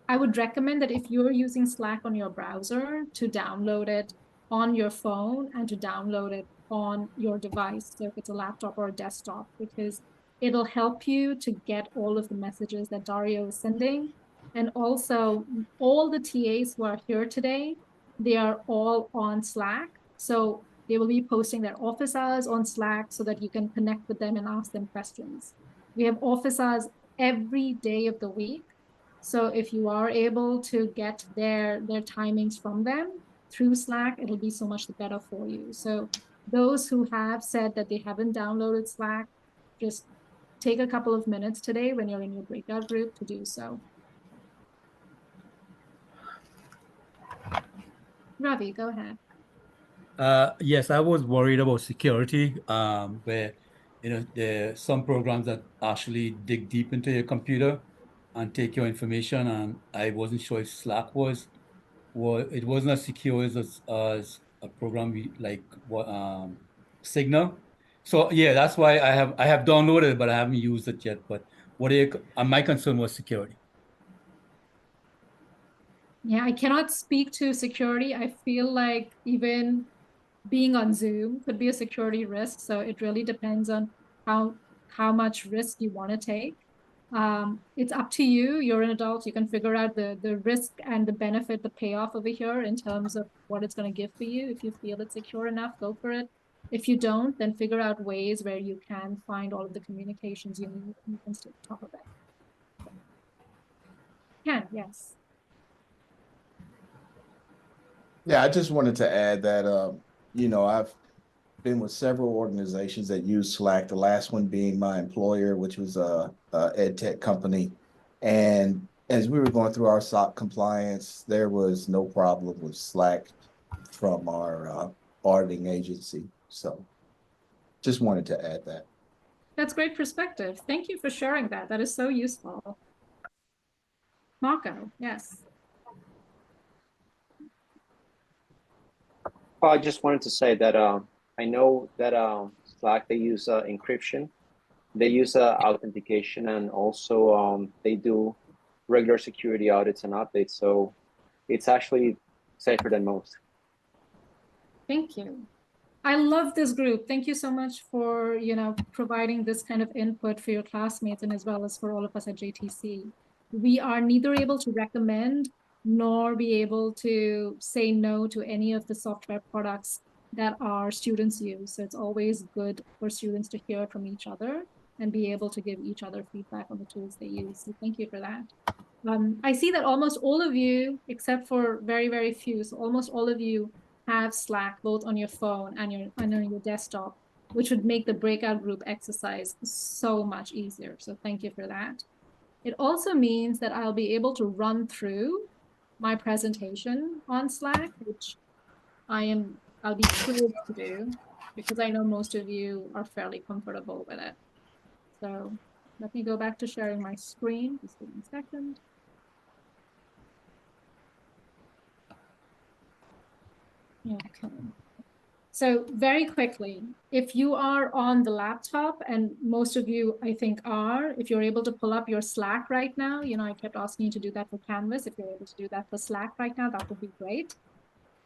I would recommend that if you're using Slack on your browser, to download it on your phone and to download it on your device. So if it's a laptop or a desktop, because it'll help you to get all of the messages that Dario is sending. And also all the TAs who are here today, they are all on Slack. So they will be posting their office hours on Slack so that you can connect with them and ask them questions. We have office hours every day of the week. So if you are able to get their timings from them through Slack, it'll be so much better for you. So those who have said that they haven't downloaded Slack, just take a couple of minutes today when you're in your breakout group to do so. Ravi, go ahead. Yes, I was worried about security, where there are some programs that actually dig deep into your computer and take your information, and I wasn't sure if Slack was it wasn't as secure as a program like what Signal. So yeah, that's why I have downloaded it, but I haven't used it yet. But my concern was security. Yeah, I cannot speak to security. I feel like even being on Zoom could be a security risk. So it really depends on how much risk you want to take. It's up to you. You're an adult. You can figure out the risk and the benefit, the payoff over here in terms of what it's going to give for you. If you feel it's secure enough, go for it. If you don't, then figure out ways where you can find all of the communications you need and you can stay on top of it. Can, yes. Yeah, I just wanted to add that, I've been with several organizations that use Slack, the last one being my employer, which was a ed tech company. And as we were going through our SOC compliance, there was no problem with Slack from our auditing agency. So just wanted to add that. That's great perspective. Thank you for sharing that. That is so useful. Marco, yes. I just wanted to say that I know that Slack, they use encryption, they use authentication, and also they do regular security audits and updates. So it's actually safer than most. Thank you. I love this group. Thank you so much for, providing this kind of input for your classmates and as well as for all of us at JTC. We are neither able to recommend nor be able to say no to any of the software products that our students use. So it's always good for students to hear from each other and be able to give each other feedback on the tools they use. So thank you for that. I see that almost all of you, except for very, very few, so almost all of you have Slack both on your phone and on your desktop, which would make the breakout group exercise so much easier. So thank you for that. It also means that I'll be able to run through my presentation on Slack, which I'll be thrilled to do because I know most of you are fairly comfortable with it. So let me go back to sharing my screen. Just give me a second. Okay. So very quickly, if you are on the laptop, and most of you, I think, are, if you're able to pull up your Slack right now, you know, I kept asking you to do that for Canvas. If you're able to do that for Slack right now, that would be great.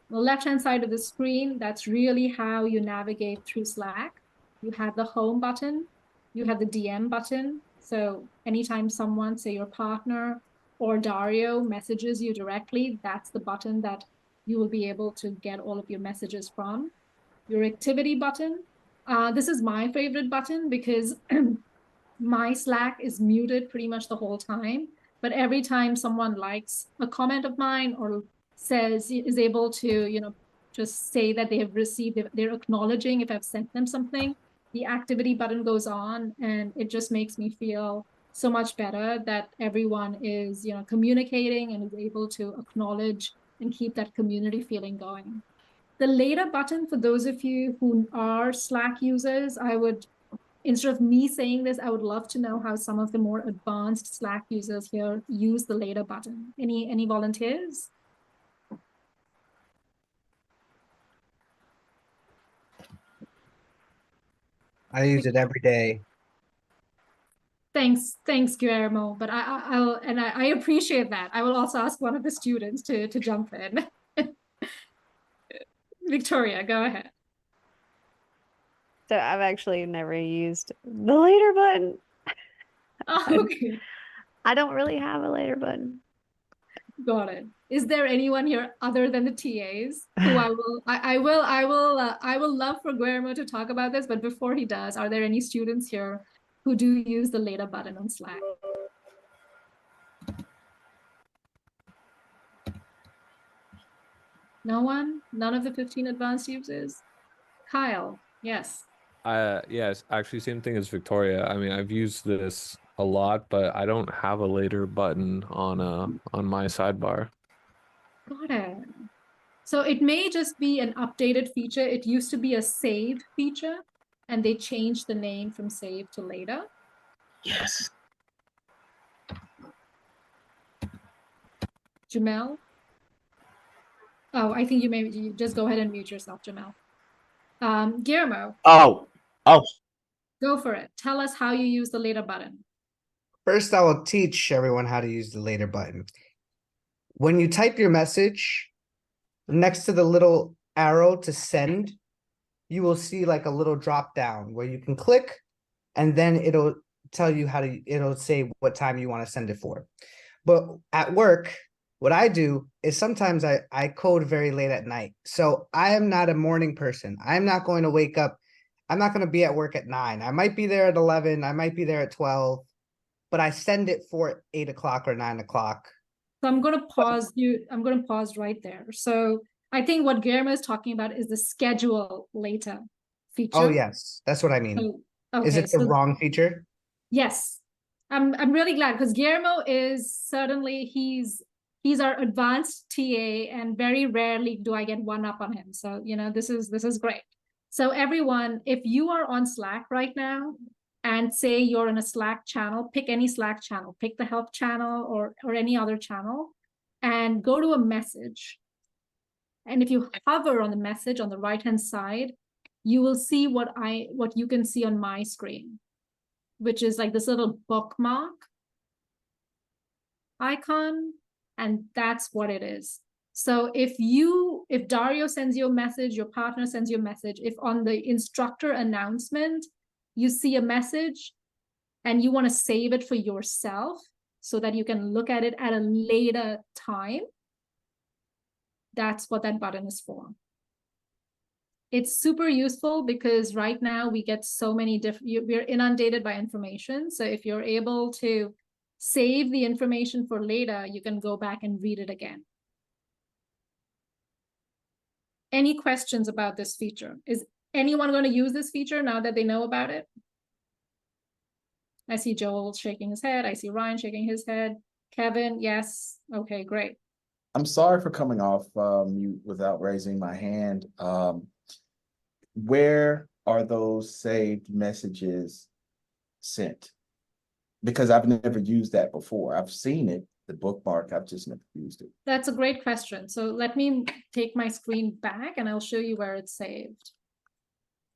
The left-hand side of the screen, that's really how you navigate through Slack. You have the home button, you have the DM button. So anytime someone, say your partner or Dario, messages you directly, that's the button that you will be able to get all of your messages from. Your activity button. This is my favorite button because my Slack is muted pretty much the whole time. But every time someone likes a comment of mine or says, is able to, you know, just say that they have received, they're acknowledging if I've sent them something, the activity button goes on, and it just makes me feel so much better that everyone is, you know, communicating and is able to acknowledge and keep that community feeling going. The later button, for those of you who are Slack users, I would, instead of me saying this, I would love to know how some of the more advanced Slack users here use the later button. Any volunteers? I use it every day. Thanks, Guillermo. But I appreciate that. I will also ask one of the students to jump in. Victoria, go ahead. So I've actually never used the later button. Oh, okay. I don't really have a later button. Got it. Is there anyone here other than the TAs who I will love for Guillermo to talk about this, but before he does, are there any students here who do use the later button on Slack? No one? None of the 15 advanced users? Kyle, yes. Yes, actually same thing as Victoria. I mean, I've used this a lot, but I don't have a later button on my sidebar. Got it. So it may just be an updated feature. It used to be a save feature, and they changed the name from save to later. Yes. Jamel? Oh, I think you just go ahead and mute yourself, Jamel. Guillermo. Oh. Go for it. Tell us how you use the later button. First, I will teach everyone how to use the later button. When you type your message, next to the little arrow to send, you will see like a little drop down where you can click, and then it'll tell you it'll say what time you want to send it for. But at work, what I do is sometimes I code very late at night. So I am not a morning person. I'm not going to wake up. I'm not going to be at work at 9. I might be there at 11. I might be there at 12, but I send it for 8 o'clock or 9 o'clock. So I'm going to pause you. I'm going to pause right there. So I think what Guillermo is talking about is the schedule later feature. Oh, yes. That's what I mean. So, okay, is it the wrong feature? Yes. I'm really glad because Guillermo is certainly, he's our advanced TA, and very rarely do I get one up on him. So, you know, this is great. So everyone, if you are on Slack right now and say you're in a Slack channel, pick any Slack channel, pick the help channel or any other channel, and go to a message. And if you hover on the message on the right-hand side, you will see what you can see on my screen, which is like this little bookmark icon, and that's what it is. So if Dario sends you a message, your partner sends you a message, if on the instructor announcement, you see a message and you want to save it for yourself so that you can look at it at a later time, that's what that button is for. It's super useful because right now we get so many we're inundated by information. So if you're able to save the information for later, you can go back and read it again. Any questions about this feature? Is anyone going to use this feature now that they know about it? I see Joel shaking his head. I see Ryan shaking his head. Kevin, yes. Okay, great. I'm sorry for coming off mute without raising my hand. Where are those saved messages sent? Because I've never used that before. I've seen it, the bookmark, I've just never used it. That's a great question. So let me take my screen back and I'll show you where it's saved.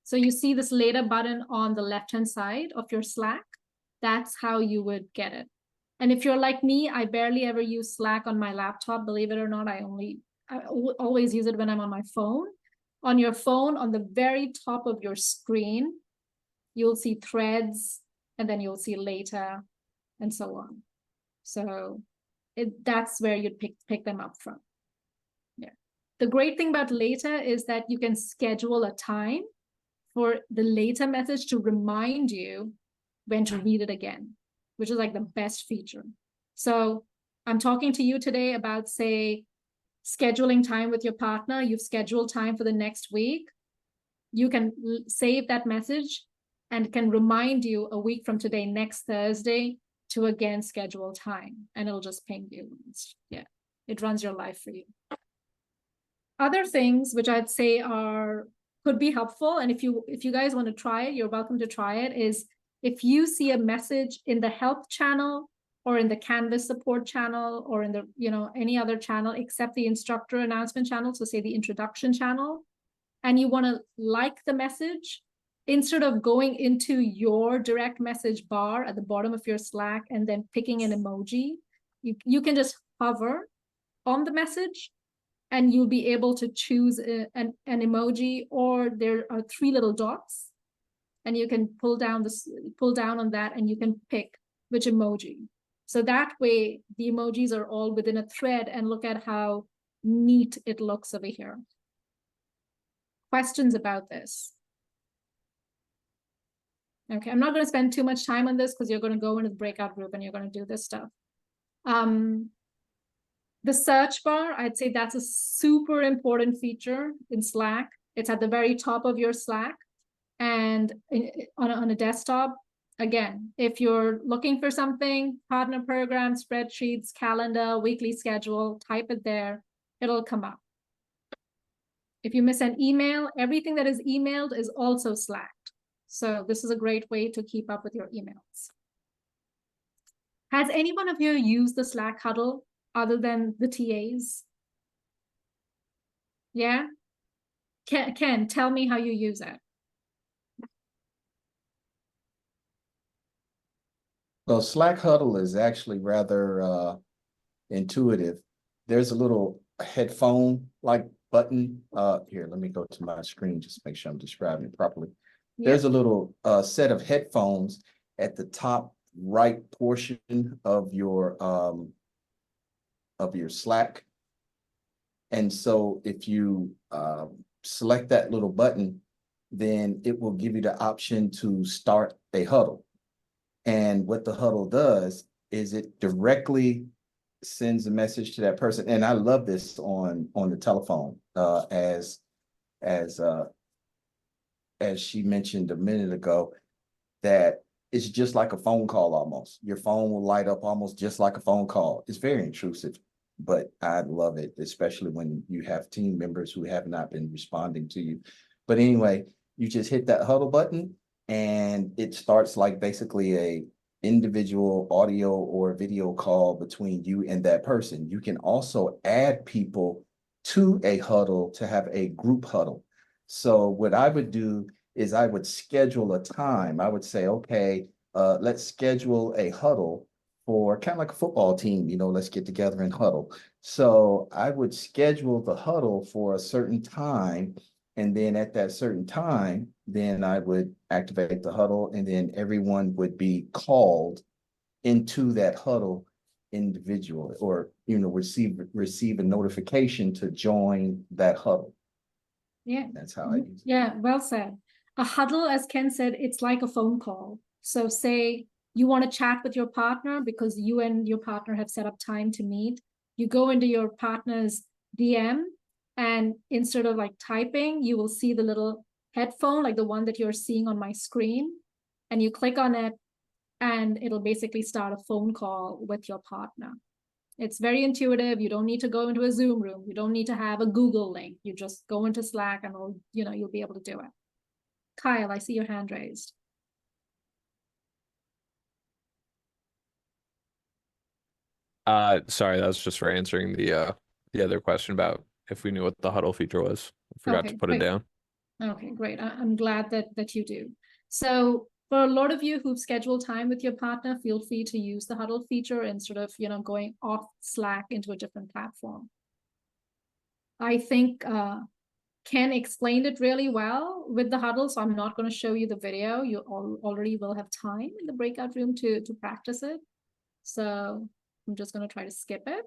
So you see this later button on the left-hand side of your Slack. That's how you would get it. And if you're like me, I barely ever use Slack on my laptop. Believe it or not, I always use it when I'm on my phone. On your phone, on the very top of your screen, you'll see threads, and then you'll see later, and so on. So that's where you'd pick them up from. Yeah. The great thing about later is that you can schedule a time for the later message to remind you when to read it again, which is like the best feature. So I'm talking to you today about, say, scheduling time with your partner. You've scheduled time for the next week. You can save that message and can remind you a week from today, next Thursday, to again schedule time, and it'll just ping you. Yeah, it runs your life for you. Other things which I'd say could be helpful, and if you guys want to try it, you're welcome to try it, is if you see a message in the help channel or in the Canvas support channel or in the any other channel except the instructor announcement channel, so say the introduction channel, and you want to like the message, instead of going into your direct message bar at the bottom of your Slack and then picking an emoji, you can just hover on the message and you'll be able to choose an emoji, or there are 3 little dots and you can pull down on that and you can pick which emoji. So that way the emojis are all within a thread, and look at how neat it looks over here. Questions about this? Okay, I'm not going to spend too much time on this because you're going to go into the breakout group and you're going to do this stuff. The search bar, I'd say that's a super important feature in Slack. It's at the very top of your Slack, and on a desktop. Again, if you're looking for something, partner program, spreadsheets, calendar, weekly schedule, type it there, it'll come up. If you miss an email, everything that is emailed is also Slacked. So this is a great way to keep up with your emails. Has any one of you used the Slack huddle other than the TAs? Yeah? Ken, tell me how you use it. Well, Slack huddle is actually rather intuitive. There's a little headphone like button. Here, let me go to my screen just to make sure I'm describing it properly. Yeah. There's a little set of headphones at the top right portion of your Slack. And so if you select that little button, then it will give you the option to start a huddle. And what the huddle does is it directly sends a message to that person. And I love this on the telephone, as she mentioned a minute ago, that it's just like a phone call almost. Your phone will light up almost just like a phone call. It's very intrusive, but I love it, especially when you have team members who have not been responding to you. But anyway, you just hit that huddle button and it starts like basically a individual audio or video call between you and that person. You can also add people to a huddle to have a group huddle. So what I would do is I would schedule a time. I would say, okay, let's schedule a huddle for kind of like a football team, let's get together and huddle. So I would schedule the huddle for a certain time. And then at that certain time, then I would activate the huddle, and then everyone would be called into that huddle individually, or, receive a notification to join that huddle. Yeah. That's how I use it. Yeah, well said. A huddle, as Ken said, it's like a phone call. So say you want to chat with your partner because you and your partner have set up time to meet. You go into your partner's DM, and instead of like typing, you will see the little headphone, like the one that you're seeing on my screen, and you click on it and it'll basically start a phone call with your partner. It's very intuitive. You don't need to go into a Zoom room. You don't need to have a Google link. You just go into Slack and you'll be able to do it. Kyle, I see your hand raised. Sorry, that was just for answering the other question about if we knew what the huddle feature was. I forgot to put it down. Okay, great. I'm glad that you do. So for a lot of you who've scheduled time with your partner, feel free to use the huddle feature instead of, going off Slack into a different platform. I think Ken explained it really well with the huddle, so I'm not going to show you the video. You already will have time in the breakout room to practice it. So I'm just going to try to skip it.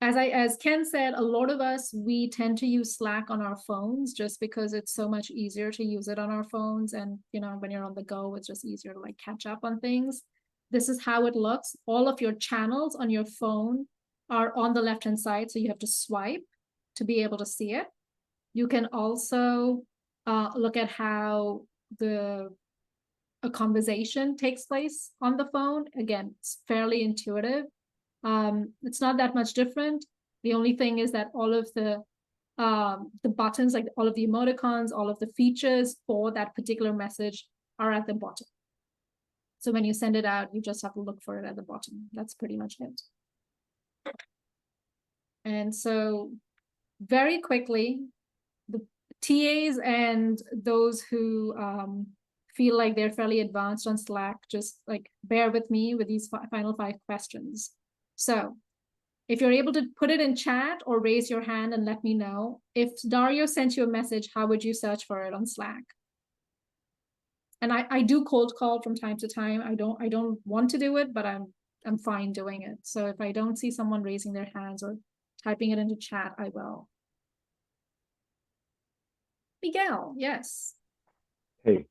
As Ken said, a lot of us, we tend to use Slack on our phones just because it's so much easier to use it on our phones. And, when you're on the go, it's just easier to like catch up on things. This is how it looks. All of your channels on your phone are on the left-hand side. So you have to swipe to be able to see it. You can also look at how a conversation takes place on the phone. Again, it's fairly intuitive. It's not that much different. The only thing is that all of the buttons, like all of the emoticons, all of the features for that particular message are at the bottom. So when you send it out, you just have to look for it at the bottom. That's pretty much it. And so very quickly, the TAs and those who feel like they're fairly advanced on Slack, just like bear with me with these final 5 questions. So if you're able to put it in chat or raise your hand and let me know, if Dario sent you a message, how would you search for it on Slack? And I do cold call from time to time. I don't want to do it, but I'm fine doing it. So if I don't see someone raising their hands or typing it into chat, I will. Miguel, yes. Hey,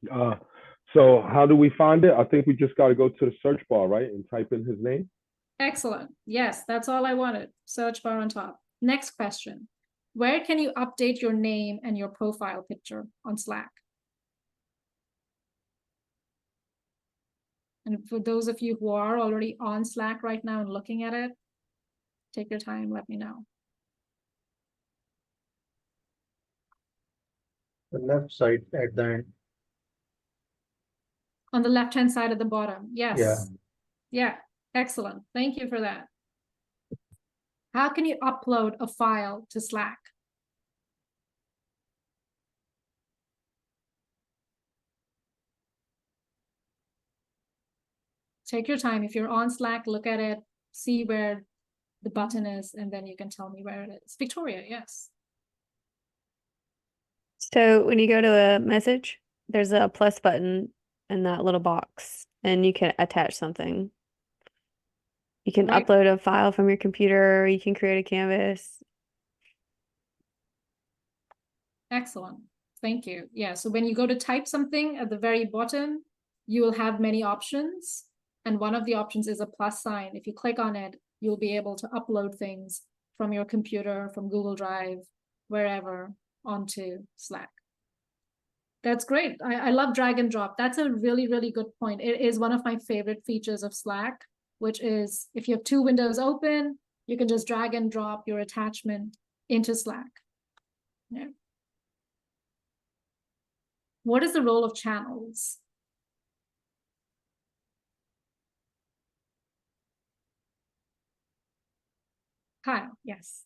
so how do we find it? I think we just got to go to the search bar, right? And type in his name. Excellent. Yes, that's all I wanted. Search bar on top. Next question. Where can you update your name and your profile picture on Slack? And for those of you who are already on Slack right now and looking at it, take your time, let me know. The left side at the end. On the left-hand side at the bottom. Yes. Yeah. Yeah. Excellent. Thank you for that. How can you upload a file to Slack? Take your time. If you're on Slack, look at it, see where the button is, and then you can tell me where it is. Victoria, yes. So when you go to a message, there's a plus button in that little box, and you can attach something. You can Right. upload a file from your computer, you can create a canvas. Excellent. Thank you. Yeah, so when you go to type something at the very bottom, you will have many options. And one of the options is a plus sign. If you click on it, you'll be able to upload things from your computer, from Google Drive, wherever, onto Slack. That's great. I love drag and drop. That's a really, really good point. It is one of my favorite features of Slack, which is if you have 2 windows open, you can just drag and drop your attachment into Slack. Yeah. What is the role of channels? Kyle, yes.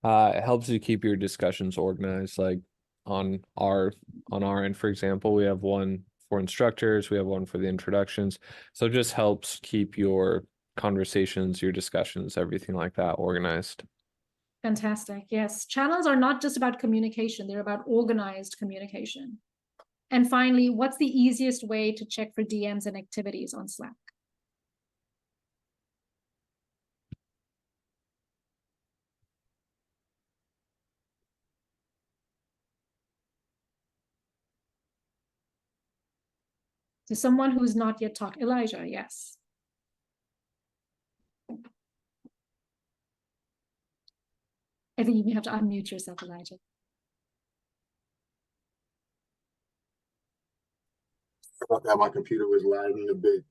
It helps you keep your discussions organized. Like on our end, for example, we have one for instructors, we have one for the introductions. So it just helps keep your conversations, your discussions, everything like that organized. Fantastic. Yes. Channels are not just about communication, they're about organized communication. And finally, what's the easiest way to check for DMs and activities on Slack? To someone who's not yet talked, Elijah, yes. I think you may have to unmute yourself, Elijah. About that, my computer was lagging a bit.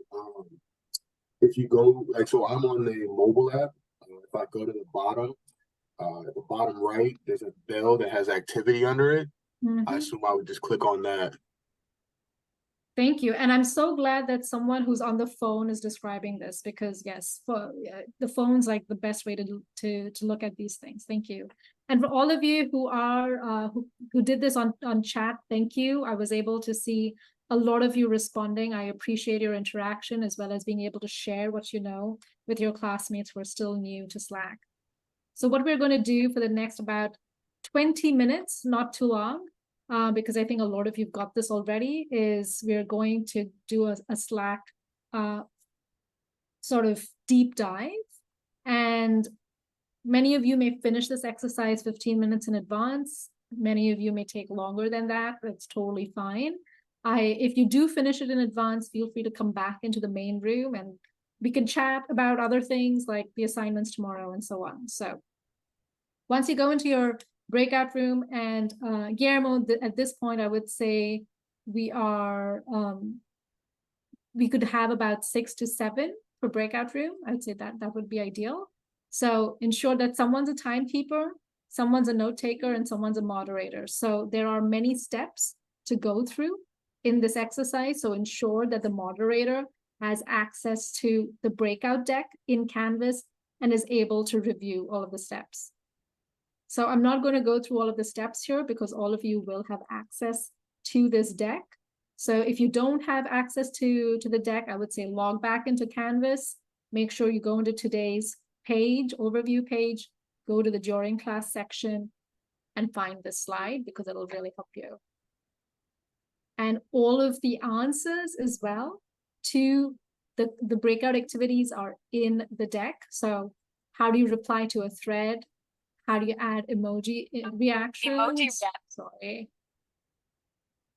If you go, like, so I'm on the mobile app. If I go to the bottom right, there's a bell that has activity under it. I assume I would just click on that. Thank you. And I'm so glad that someone who's on the phone is describing this because yes, the phone's like the best way to look at these things. Thank you. And for all of you who are who did this on chat, thank you. I was able to see a lot of you responding. I appreciate your interaction as well as being able to share what you know with your classmates who are still new to Slack. So what we're going to do for the next about 20 minutes, not too long, because I think a lot of you've got this already, is we're going to do a Slack sort of deep dive. And many of you may finish this exercise 15 minutes in advance. Many of you may take longer than that. That's totally fine. If you do finish it in advance, feel free to come back into the main room and we can chat about other things like the assignments tomorrow and so on. So once you go into your breakout room, and Guillermo, at this point, I would say we could have about 6 to 7 for breakout room. I would say that would be ideal. So ensure that someone's a timekeeper, someone's a note taker, and someone's a moderator. So there are many steps to go through in this exercise. So ensure that the moderator has access to the breakout deck in Canvas and is able to review all of the steps. So I'm not going to go through all of the steps here because all of you will have access to this deck. So if you don't have access to the deck, I would say log back into Canvas, make sure you go into today's page, overview page, go to the during class section and find this slide because it'll really help you. And all of the answers as well to the breakout activities are in the deck. So how do you reply to a thread? How do you add emoji reactions? Sorry.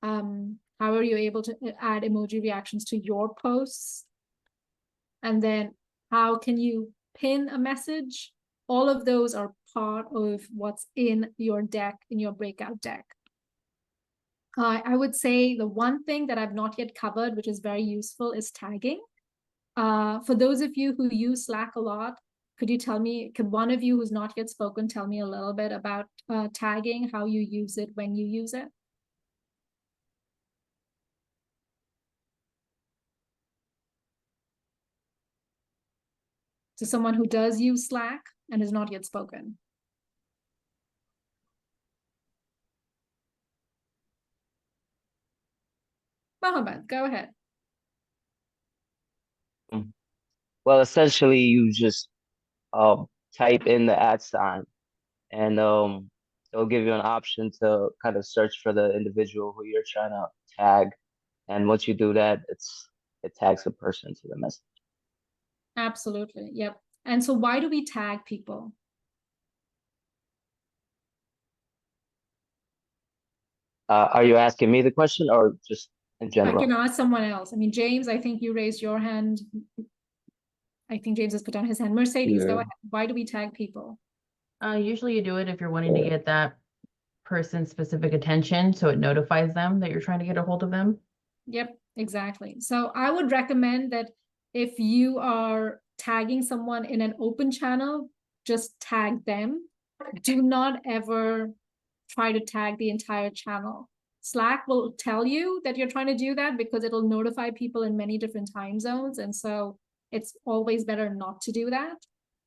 How are you able to add emoji reactions to your posts? And then how can you pin a message? All of those are part of what's in your deck, in your breakout deck. I would say the one thing that I've not yet covered, which is very useful, is tagging. For those of you who use Slack a lot, could one of you who's not yet spoken tell me a little bit about tagging, how you use it, when you use it? To someone who does use Slack and has not yet spoken. Mohammed, go ahead. Well, essentially, you just type in the @ and it'll give you an option to kind of search for the individual who you're trying to tag. And once you do that, it tags the person to the message. Absolutely. Yep. And so why do we tag people? Are you asking me the question or just in general? I can ask someone else. I mean, James, I think you raised your hand. I think James has put down his hand. Mercedes, go ahead. Why do we tag people? Usually you do it if you're wanting to get that person's specific attention, so it notifies them that you're trying to get a hold of them. Yep, exactly. So I would recommend that if you are tagging someone in an open channel, just tag them. Do not ever try to tag the entire channel. Slack will tell you that you're trying to do that because it'll notify people in many different time zones. And so it's always better not to do that.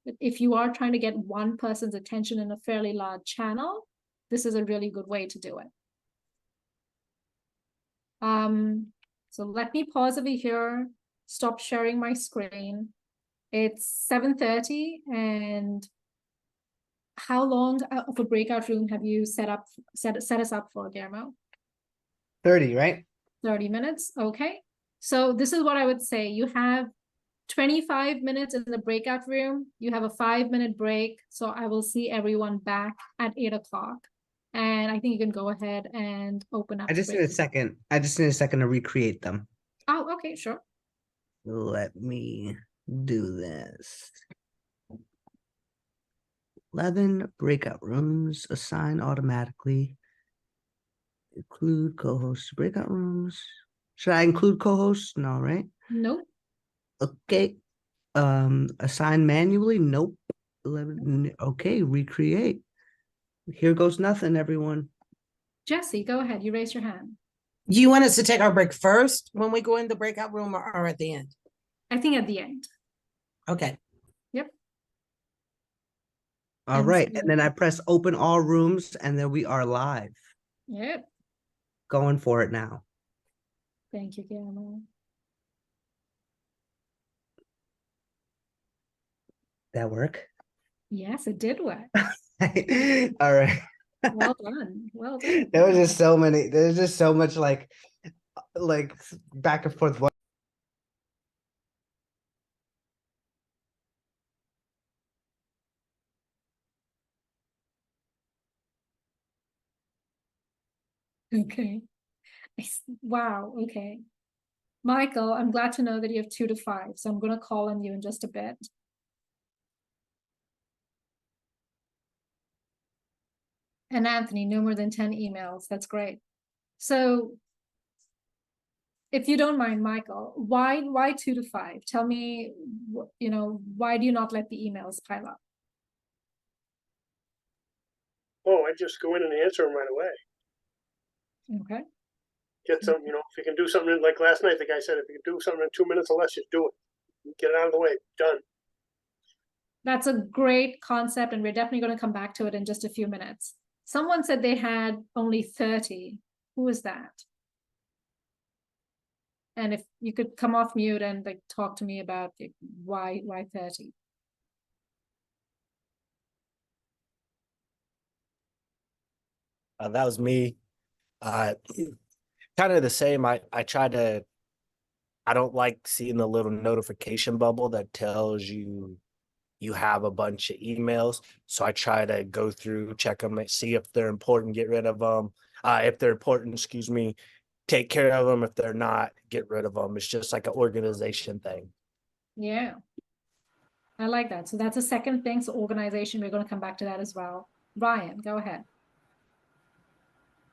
But if you are trying to get one person's attention in a fairly large channel, this is a really good way to do it. So let me pause over here, stop sharing my screen. It's 7:30, and how long of a breakout room have you set us up for, Guillermo? 30, right? 30 minutes, okay. So this is what I would say. You have 25 minutes in the breakout room. You have a 5-minute break. So I will see everyone back at 8 o'clock. And I think you can go ahead and open up. I just need a second. I just need a second to recreate them. Oh, okay, sure. Let me do this. 11 breakout rooms, assign automatically. Include co-hosts to breakout rooms. Should I include co-hosts? No, right? Nope. Okay. Assign manually? Nope. 11. Okay, recreate. Here goes nothing, everyone. Jesse, go ahead. You raised your hand. Do you want us to take our break first when we go in the breakout room or at the end? I think at the end. Okay. Yep. All And right, so- and then I press open all rooms, and then we are live. Yep. Going for it now. Thank you, Guillermo. That work? Yes, it did work. All right. Well done. Well done. There was just so many. There's just so much like back and forth. Okay. Wow. Okay. Michael, I'm glad to know that you have 2 to 5. So I'm going to call on you in just a bit. And Anthony, no more than 10 emails. That's great. So if you don't mind, Michael, why 2 to 5? Tell me, why do you not let the emails pile up? Oh, I just go in and answer them right away. Okay. Get some, if you can do something like last night, the guy said, if you can do something in 2 minutes or less, just do it. Get it out of the way. Done. That's a great concept, and we're definitely going to come back to it in just a few minutes. Someone said they had only 30. Who is that? And if you could come off mute and talk to me about why 30. That was me. Kind of the same. I don't like seeing the little notification bubble that tells you have a bunch of emails. So I try to go through, check them, see if they're important, get rid of them. If they're important, take care of them. If they're not, get rid of them. It's just like an organization thing. Yeah. I like that. So that's a second thing. So organization, we're going to come back to that as well. Ryan, go ahead.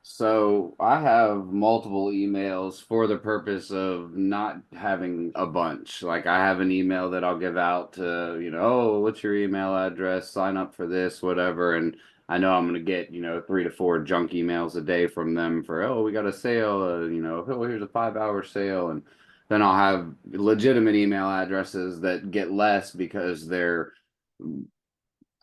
So I have multiple emails for the purpose of not having a bunch. Like I have an email that I'll give out to, oh, what's your email address? Sign up for this, whatever. And I know I'm going to get, 3 to 4 junk emails a day from them for, oh, we got a sale, oh, here's a 5-hour sale. And then I'll have legitimate email addresses that get less because they're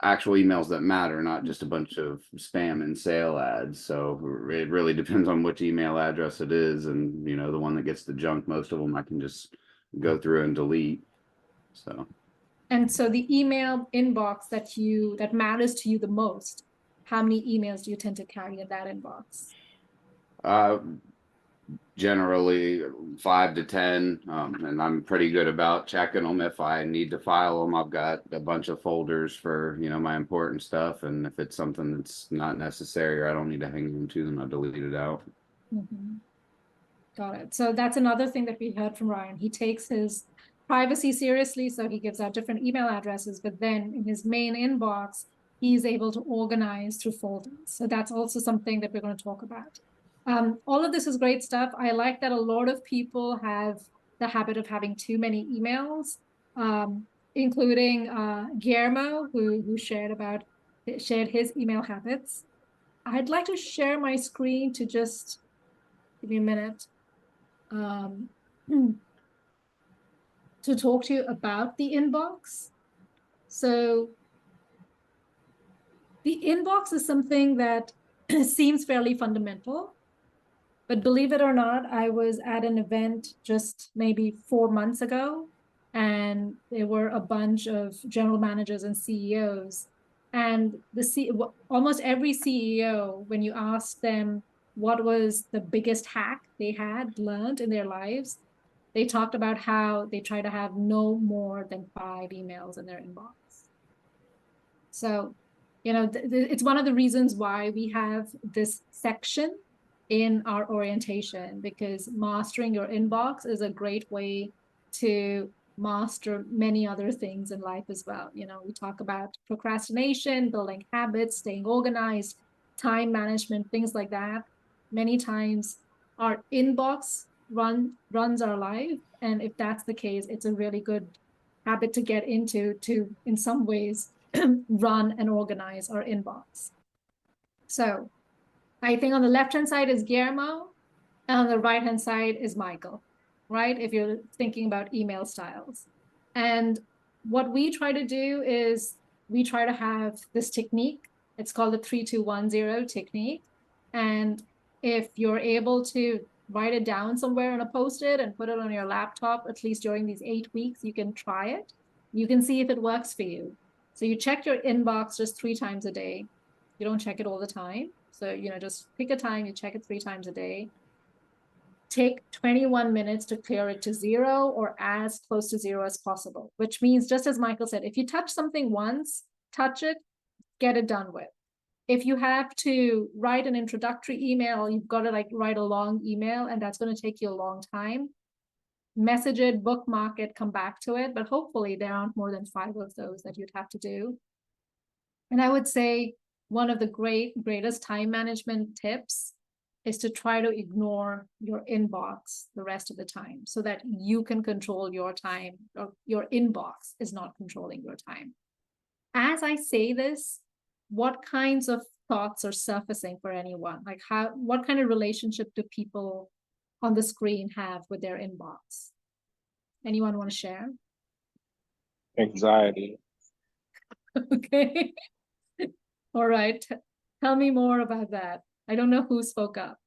actual emails that matter, not just a bunch of spam and sale ads. So it really depends on which email address it is. And, the one that gets the junk, most of them I can just go through and delete. So. And so the email inbox that matters to you the most, how many emails do you tend to carry in that inbox? Generally 5 to 10, and I'm pretty good about checking them. If I need to file them, I've got a bunch of folders for my important stuff, and if it's something that's not necessary or I don't need to hang them to them, I'll delete it out. Mm-hmm. Got it. So that's another thing that we heard from Ryan. He takes his privacy seriously, so he gives out different email addresses, but then in his main inbox, he's able to organize through folders. So that's also something that we're going to talk about. All of this is great stuff. I like that a lot of people have the habit of having too many emails, including Guillermo, who shared his email habits. I'd like to share my screen to just give me a minute to talk to you about the inbox. So the inbox is something that seems fairly fundamental. But believe it or not, I was at an event just maybe 4 months ago, and there were a bunch of general managers and CEOs. And almost every CEO, when you ask them what was the biggest hack they had learned in their lives, they talked about how they try to have no more than 5 emails in their inbox. So, it's one of the reasons why we have this section in our orientation, because mastering your inbox is a great way to master many other things in life as well. We talk about procrastination, building habits, staying organized, time management, things like that. Many times our inbox runs our life. And if that's the case, it's a really good habit to get into to, in some ways, run and organize our inbox. So I think on the left-hand side is Guillermo, and on the right-hand side is Michael, right? If you're thinking about email styles. And what we try to do is we try to have this technique. It's called the 3-2-1-0 technique. And if you're able to write it down somewhere on a post-it and put it on your laptop, at least during these 8 weeks, you can try it. You can see if it works for you. So you check your inbox just 3 times a day. You don't check it all the time. So, you know, just pick a time, you check it 3 times a day. Take 21 minutes to clear it to 0 or as close to 0 as possible, which means, just as Michael said, if you touch something once, touch it, get it done with. If you have to write an introductory email, you've got to like write a long email, and that's going to take you a long time. Message it, bookmark it, come back to it, but hopefully there aren't more than 5 of those that you'd have to do. And I would say one of the greatest time management tips is to try to ignore your inbox the rest of the time so that you can control your time, or your inbox is not controlling your time. As I say this, what kinds of thoughts are surfacing for anyone? Like what kind of relationship do people on the screen have with their inbox? Anyone want to share? Anxiety. Okay. All right. Tell me more about that. I don't know who spoke up.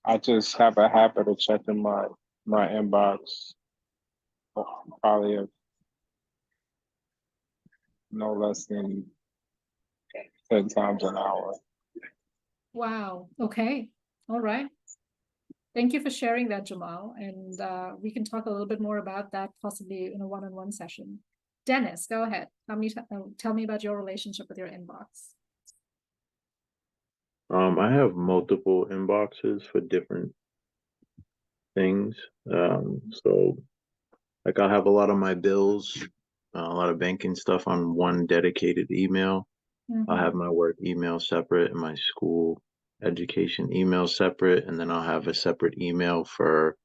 I just have a habit of checking my inbox probably of no less than 10 times an hour. Wow. Okay. All right. Thank you for sharing that, Jamal. And we can talk a little bit more about that possibly in a one-on-one session. Dennis, go ahead. Tell me about your relationship with your inbox. I have multiple inboxes for different things. So like I'll have a lot of my bills, a lot of banking stuff on one dedicated email. I'll have my work email separate and my school education email separate, and then I'll have a separate email for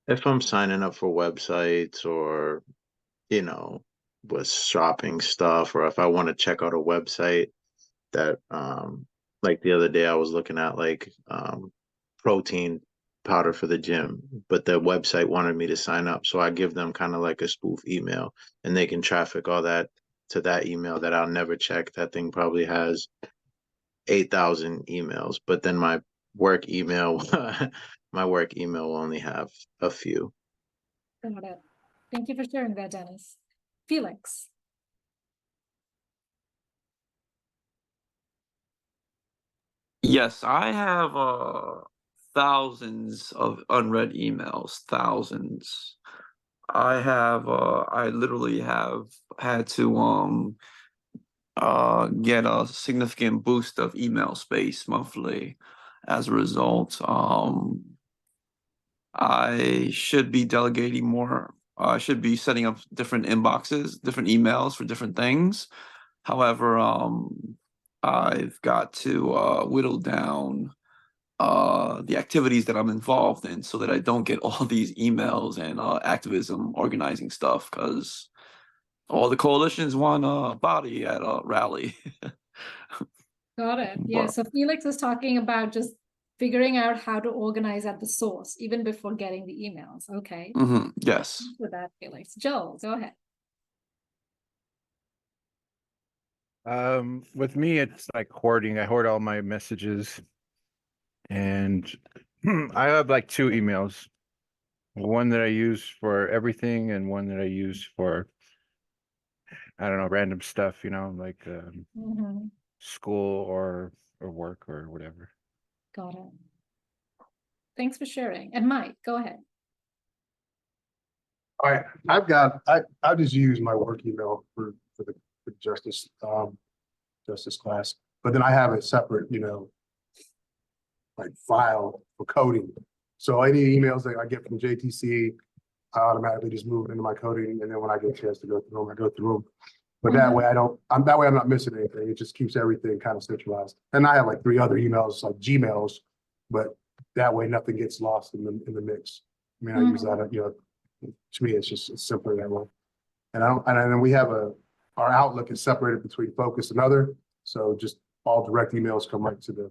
if I'm signing up for websites or, you know, with shopping stuff, or if I want to check out a website that like the other day I was looking at like protein powder for the gym, but the website wanted me to sign up, so I give them kind of like a spoof email, and they can traffic all that to that email that I'll never check. That thing probably has 8,000 emails, but then my work email my work email will only have a few. Got it. Thank you for sharing that, Dennis. Felix. Yes, I have thousands of unread emails, thousands. I literally have had to get a significant boost of email space monthly as a result. I should be delegating more. I should be setting up different inboxes, different emails for different things. However, I've got to whittle down the activities that I'm involved in so that I don't get all these emails and activism organizing stuff, because all the coalitions want a body at a rally. Got it. Yeah, so Felix is talking about just figuring out how to organize at the source, even before getting the emails. Okay. Yes. Thanks for that, Felix. Joel, go ahead. With me, it's like hoarding. I hoard all my messages, and I have like 2 emails. One that I use for everything, and one that I use for, I don't know, random stuff, you know, like school or work or whatever. Got it. Thanks for sharing. And Mike, go ahead. All right, I just use my work email for the justice class, but then I have a separate, you know, like file for coding. So any emails that I get from JTC, I automatically just move into my coding, and then when I get a chance to go through them, I go through them. But that way I'm not missing anything. It just keeps everything kind of centralized. And I have like 3 other emails, like Gmails, but that way nothing gets lost in the mix. I mean, I use that, you know, to me, it's simpler that way. And then we have our Outlook is separated between Focus and Other. So just all direct emails come right to the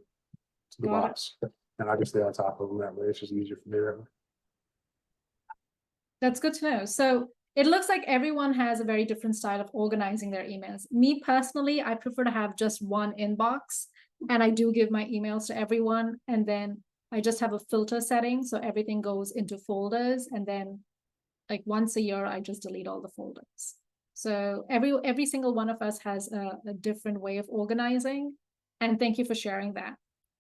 box. And I can stay on top of them that way. It's just easier for me that way. That's good to know. So it looks like everyone has a very different style of organizing their emails. Me personally, I prefer to have just one inbox, and I do give my emails to everyone, and then I just have a filter setting so everything goes into folders, and then like once a year I just delete all the folders. So every single one of us has a different way of organizing, and thank you for sharing that.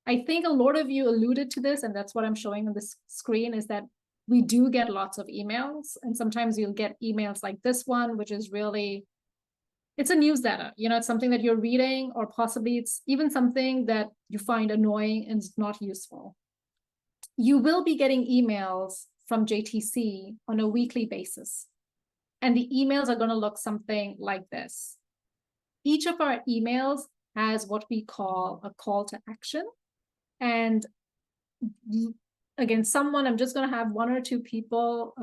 I think a lot of you alluded to this, and that's what I'm showing on the screen, is that we do get lots of emails, and sometimes you'll get emails like this one, which is really, it's a newsletter. You know, it's something that you're reading, or possibly it's even something that you find annoying and is not useful. You will be getting emails from JTC on a weekly basis, and the emails are going to look something like this. Each of our emails has what we call a call to action, and again, I'm just going to have one or two people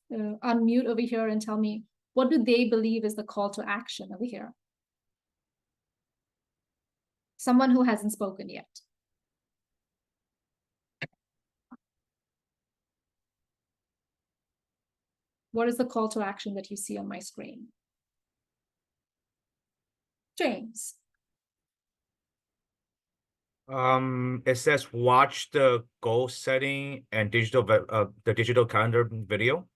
unmute over here and tell me, what do they believe is the call to action over here? Someone who hasn't spoken yet. What is the call to action that you see on my screen? James. It says watch the goal setting and the digital calendar video.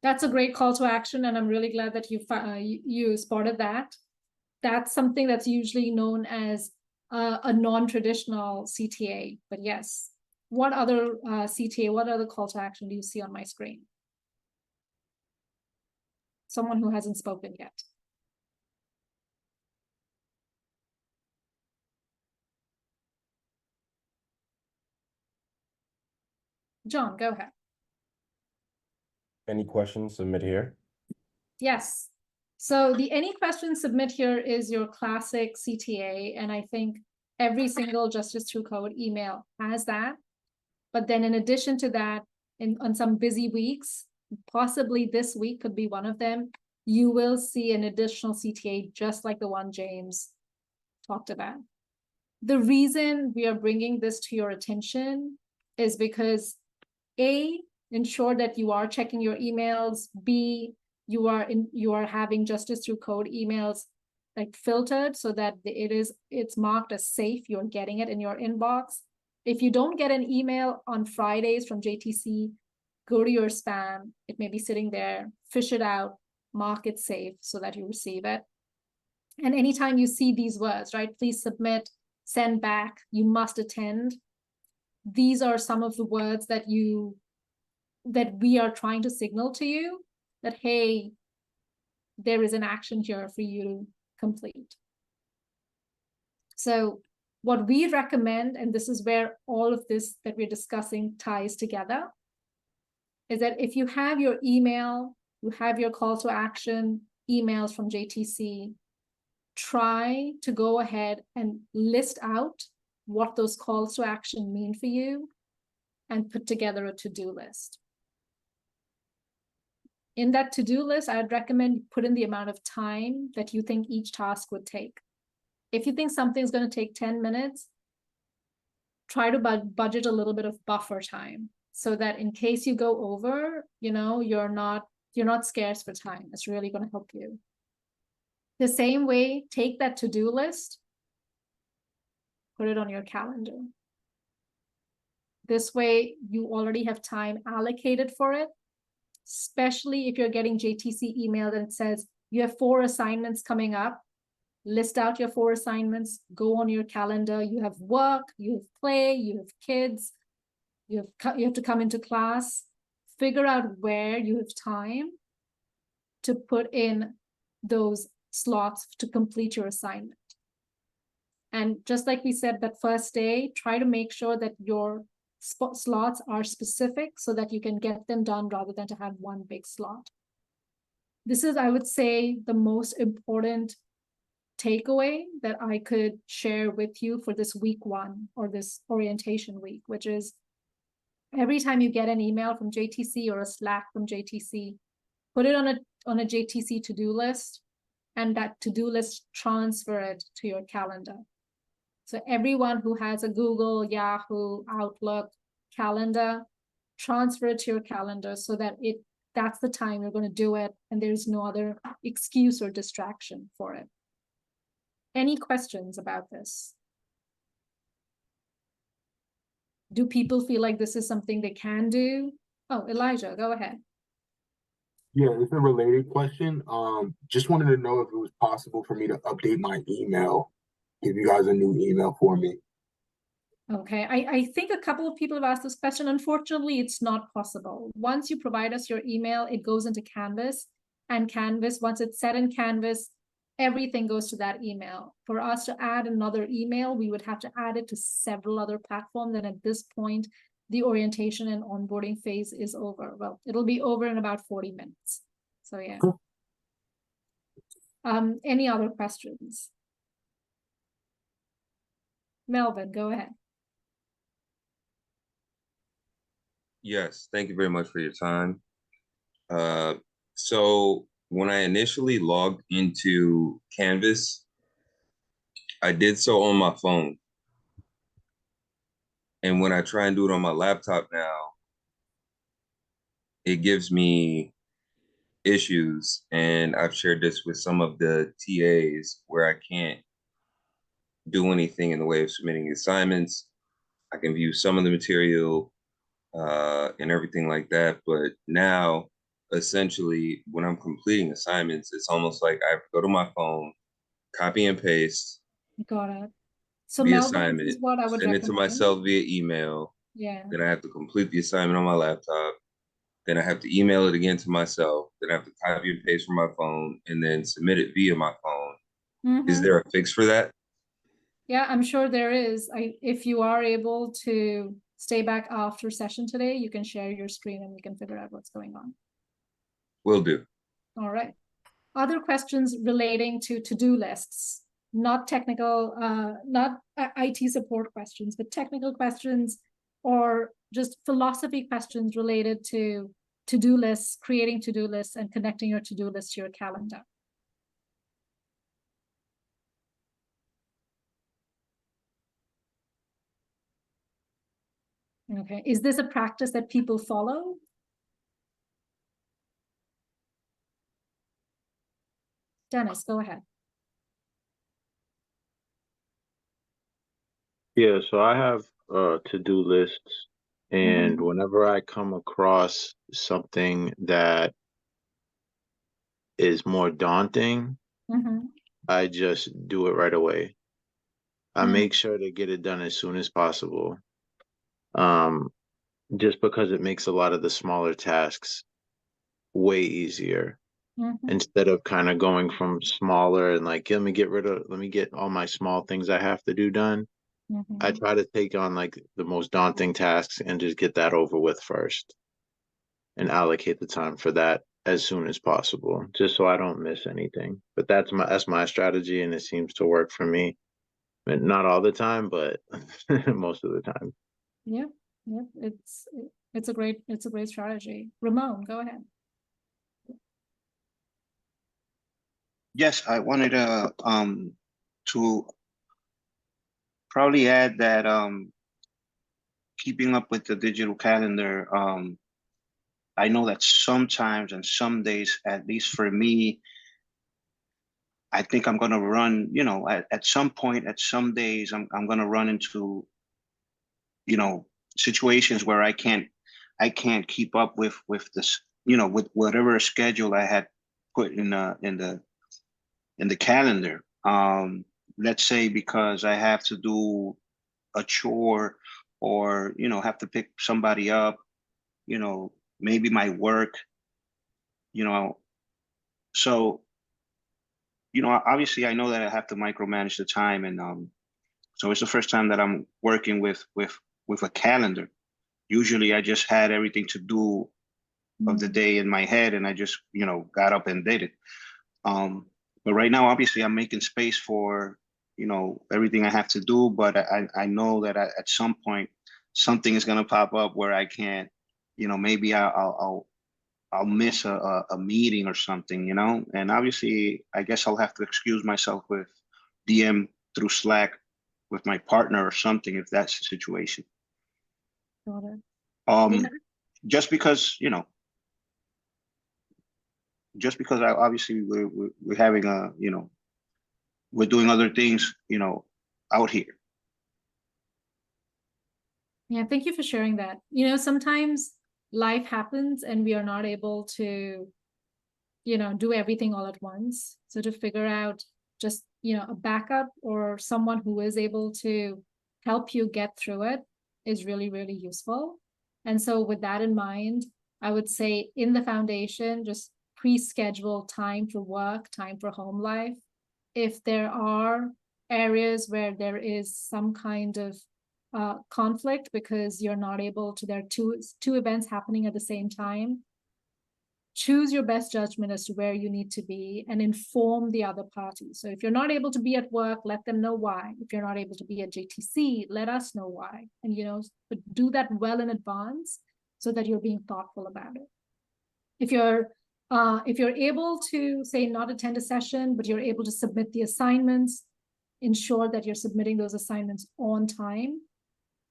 That's a great call to action, and I'm really glad that you spotted that. That's something that's usually known as a non-traditional CTA, but yes. What other CTA, what other call to action do you see on my screen? Someone who hasn't spoken yet. John, go ahead. Any questions, submit here. Yes. So the any questions submit here is your classic CTA, and I think every single Justice Through Code email has that. But then in addition to that, on some busy weeks, possibly this week could be one of them, you will see an additional CTA just like the one James talked about. The reason we are bringing this to your attention is because A, ensure that you are checking your emails. B, you are having Justice Through Code emails like filtered so that it's marked as safe. You're getting it in your inbox. If you don't get an email on Fridays from JTC, go to your spam. It may be sitting there, fish it out, mark it safe so that you receive it. And anytime you see these words, right, please submit, send back, you must attend. These are some of the words that we are trying to signal to you that, hey, there is an action here for you to complete. So what we recommend, and this is where all of this that we're discussing ties together, is that if you have your email, you have your call to action emails from JTC, try to go ahead and list out what those calls to action mean for you and put together a to-do list. In that to-do list, I'd recommend you put in the amount of time that you think each task would take. If you think something's going to take 10 minutes, try to budget a little bit of buffer time so that in case you go over, you're not scarce for time. It's really going to help you. The same way, take that to-do list, put it on your calendar. This way, you already have time allocated for it, especially if you're getting JTC email that says you have 4 assignments coming up. List out your 4 assignments, go on your calendar. You have work, you have play, you have kids, you have to come into class. Figure out where you have time to put in those slots to complete your assignment. And just like we said that first day, try to make sure that your slots are specific so that you can get them done rather than to have one big slot. This is, I would say, the most important takeaway that I could share with you for this week 1 or this orientation week, which is every time you get an email from JTC or a Slack from JTC, put it on a JTC to-do list, and that to-do list, transfer it to your calendar. So everyone who has a Google, Yahoo, Outlook calendar, transfer it to your calendar so that that's the time you're going to do it, and there's no other excuse or distraction for it. Any questions about this? Do people feel like this is something they can do? Oh, Elijah, go ahead. Yeah, it's a related question. Just wanted to know if it was possible for me to update my email, give you guys a new email for me. Okay, I think a couple of people have asked this question. Unfortunately, it's not possible. Once you provide us your email, it goes into Canvas, and Canvas, once it's set in Canvas, everything goes to that email. For us to add another email, we would have to add it to several other platforms. And at this point, the orientation and onboarding phase is over. Well, it'll be over in about 40 minutes. So yeah. Cool. Any other questions? Melvin, go ahead. Yes, thank you very much for your time. So when I initially logged into Canvas, I did so on my phone. And when I try and do it on my laptop now, it gives me issues. And I've shared this with some of the TAs where I can't do anything in the way of submitting assignments. I can view some of the material and everything like that. But now, essentially, when I'm completing assignments, it's almost like I have to go to my phone, copy and paste Got it. So the Melvin, this assignment, is what I would send it to recommend. myself via email. Yeah. Then I have to complete the assignment on my laptop. Then I have to email it again to myself. Then I have to copy and paste from my phone and then submit it via my phone. Is Mhm. there a fix for that? Yeah, I'm sure there is. If you are able to stay back after session today, you can share your screen and we can figure out what's going on. Will do. All right. Other questions relating to to-do lists, not technical, not IT support questions, but technical questions or just philosophy questions related to to-do lists, creating to-do lists and connecting your to-do list to your calendar. Okay, is this a practice that people follow? Dennis, go ahead. Yeah, so I have to-do lists, and whenever I come across something that is more daunting, I just do it right away. I make sure to get it done as soon as possible. Just because it makes a lot of the smaller tasks way easier. Instead of kind of going from smaller and like, let me get all my small things I have to do done. I try to take on like the most daunting tasks and just get that over with first and allocate the time for that as soon as possible, just so I don't miss anything. But that's my strategy, and it seems to work for me. Not all the time, but most of the time. Yeah, yeah, it's a great strategy. Ramon, go ahead. Yes, I wanted to probably add that keeping up with the digital calendar, I know that sometimes and some days, at least for me, I think I'm gonna run, you know, at some point, at some days, I'm gonna run into, you know, situations where I can't keep up with this, you know, with whatever schedule I had put in the calendar. Let's say because I have to do a chore or, you know, have to pick somebody up, you know, maybe my work, you know. So, you know, obviously I know that I have to micromanage the time, and so it's the first time that I'm working with a calendar. Usually I just had everything to do of the day in my head and I just, you know, got up and did it. But right now, obviously, I'm making space for, you know, everything I have to do. But I know that at some point, something is gonna pop up where I can't, you know, maybe I'll miss a meeting or something, you know. And obviously, I guess I'll have to excuse myself with DM through Slack with my partner or something if that's the situation. Got it. Just because, you know, just because obviously we're having a, we're doing other things, out here. Yeah, thank you for sharing that. Sometimes life happens and we are not able to, do everything all at once. So to figure out just, a backup or someone who is able to help you get through it is really, really useful. And so with that in mind, I would say in the foundation, just pre-schedule time for work, time for home life. If there are areas where there is some kind of conflict because you're not able to, there are two events happening at the same time, choose your best judgment as to where you need to be and inform the other party. So if you're not able to be at work, let them know why. If you're not able to be at JTC, let us know why. And, but do that well in advance so that you're being thoughtful about it. If you're able to, say, not attend a session, but you're able to submit the assignments, ensure that you're submitting those assignments on time.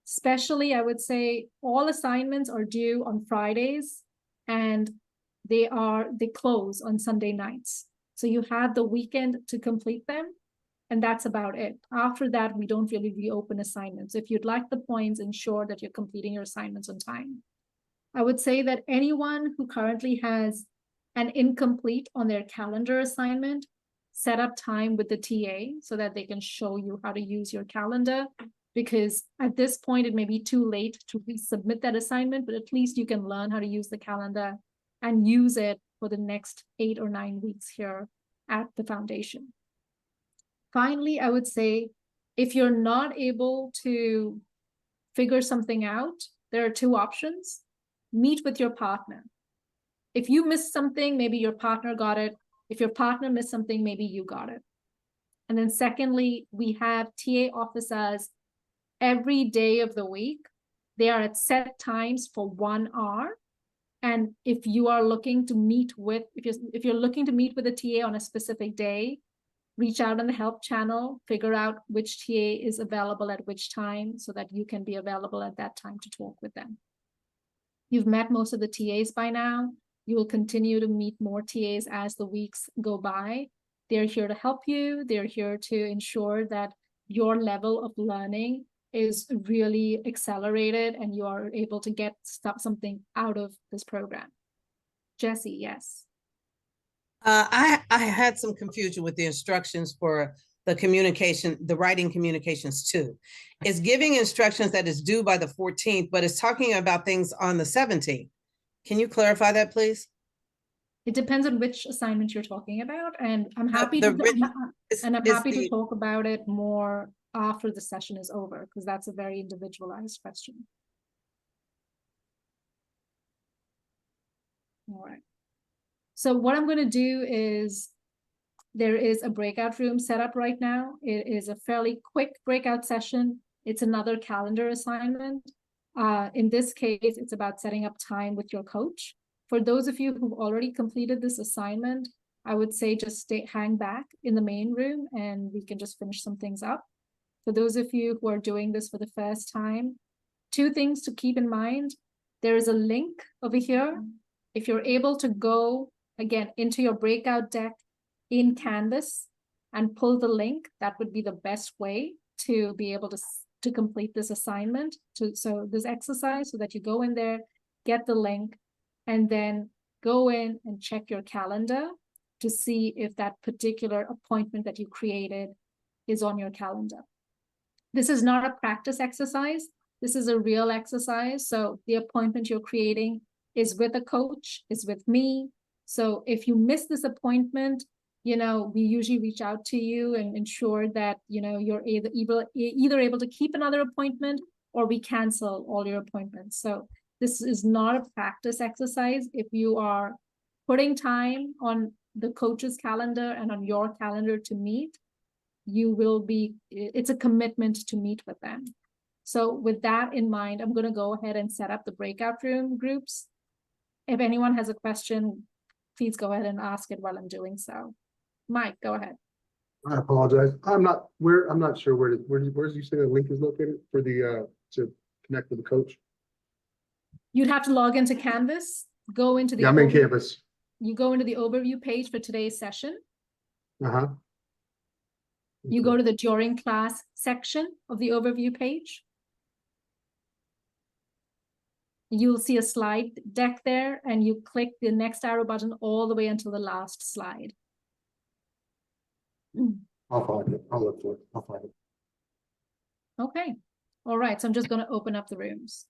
Especially, I would say all assignments are due on Fridays and they close on Sunday nights. So you have the weekend to complete them, and that's about it. After that, we don't really reopen assignments. If you'd like the points, ensure that you're completing your assignments on time. I would say that anyone who currently has an incomplete on their calendar assignment, set up time with the TA so that they can show you how to use your calendar. Because at this point, it may be too late to resubmit that assignment, but at least you can learn how to use the calendar and use it for the next 8 or 9 weeks here at the foundation. Finally, I would say, if you're not able to figure something out, there are 2 options. Meet with your partner. If you missed something, maybe your partner got it. If your partner missed something, maybe you got it. And then secondly, we have TA officers every day of the week. They are at set times for 1 hour. And if you are looking to meet with, if you're looking to meet with a TA on a specific day, reach out on the help channel, figure out which TA is available at which time so that you can be available at that time to talk with them. You've met most of the TAs by now. You will continue to meet more TAs as the weeks go by. They're here to help you. They're here to ensure that your level of learning is really accelerated and you are able to get something out of this program. Jessie, yes. I had some confusion with the instructions for the communication, the writing communications too. It's giving instructions that is due by the 14th, but it's talking about things on the 17th. Can you clarify that, please? It depends on which assignment you're talking about, and I'm happy to talk about it more after the session is over, because that's a very individualized question. All right. So what I'm going to do is, there is a breakout room set up right now. It is a fairly quick breakout session. It's another calendar assignment. In this case, it's about setting up time with your coach. For those of you who've already completed this assignment, I would say just hang back in the main room and we can just finish some things up. For those of you who are doing this for the first time, 2 things to keep in mind. There is a link over here. If you're able to go, again, into your breakout deck in Canvas and pull the link, that would be the best way to be able to complete this assignment, so this exercise, so that you go in there, get the link, and then go in and check your calendar to see if that particular appointment that you created is on your calendar. This is not a practice exercise. This is a real exercise. So the appointment you're creating is with a coach, is with me. So if you miss this appointment, we usually reach out to you and ensure that, you're either able to keep another appointment or we cancel all your appointments. So this is not a practice exercise. If you are putting time on the coach's calendar and on your calendar to meet, it's a commitment to meet with them. So with that in mind, I'm going to go ahead and set up the breakout room groups. If anyone has a question, please go ahead and ask it while I'm doing so. Mike, go ahead. I apologize. I'm not sure where you say the link is located for the to connect with the coach. You'd have to log into Canvas, go into the I'm in Canvas. you go into the overview page for today's session. Uh-huh. You go to the during class section of the overview page. You'll see a slide deck there, and you click the next arrow button all the way until the last slide. I'll find it. I'll look for it. I'll find it. Okay. All right. So I'm just going to open up the rooms.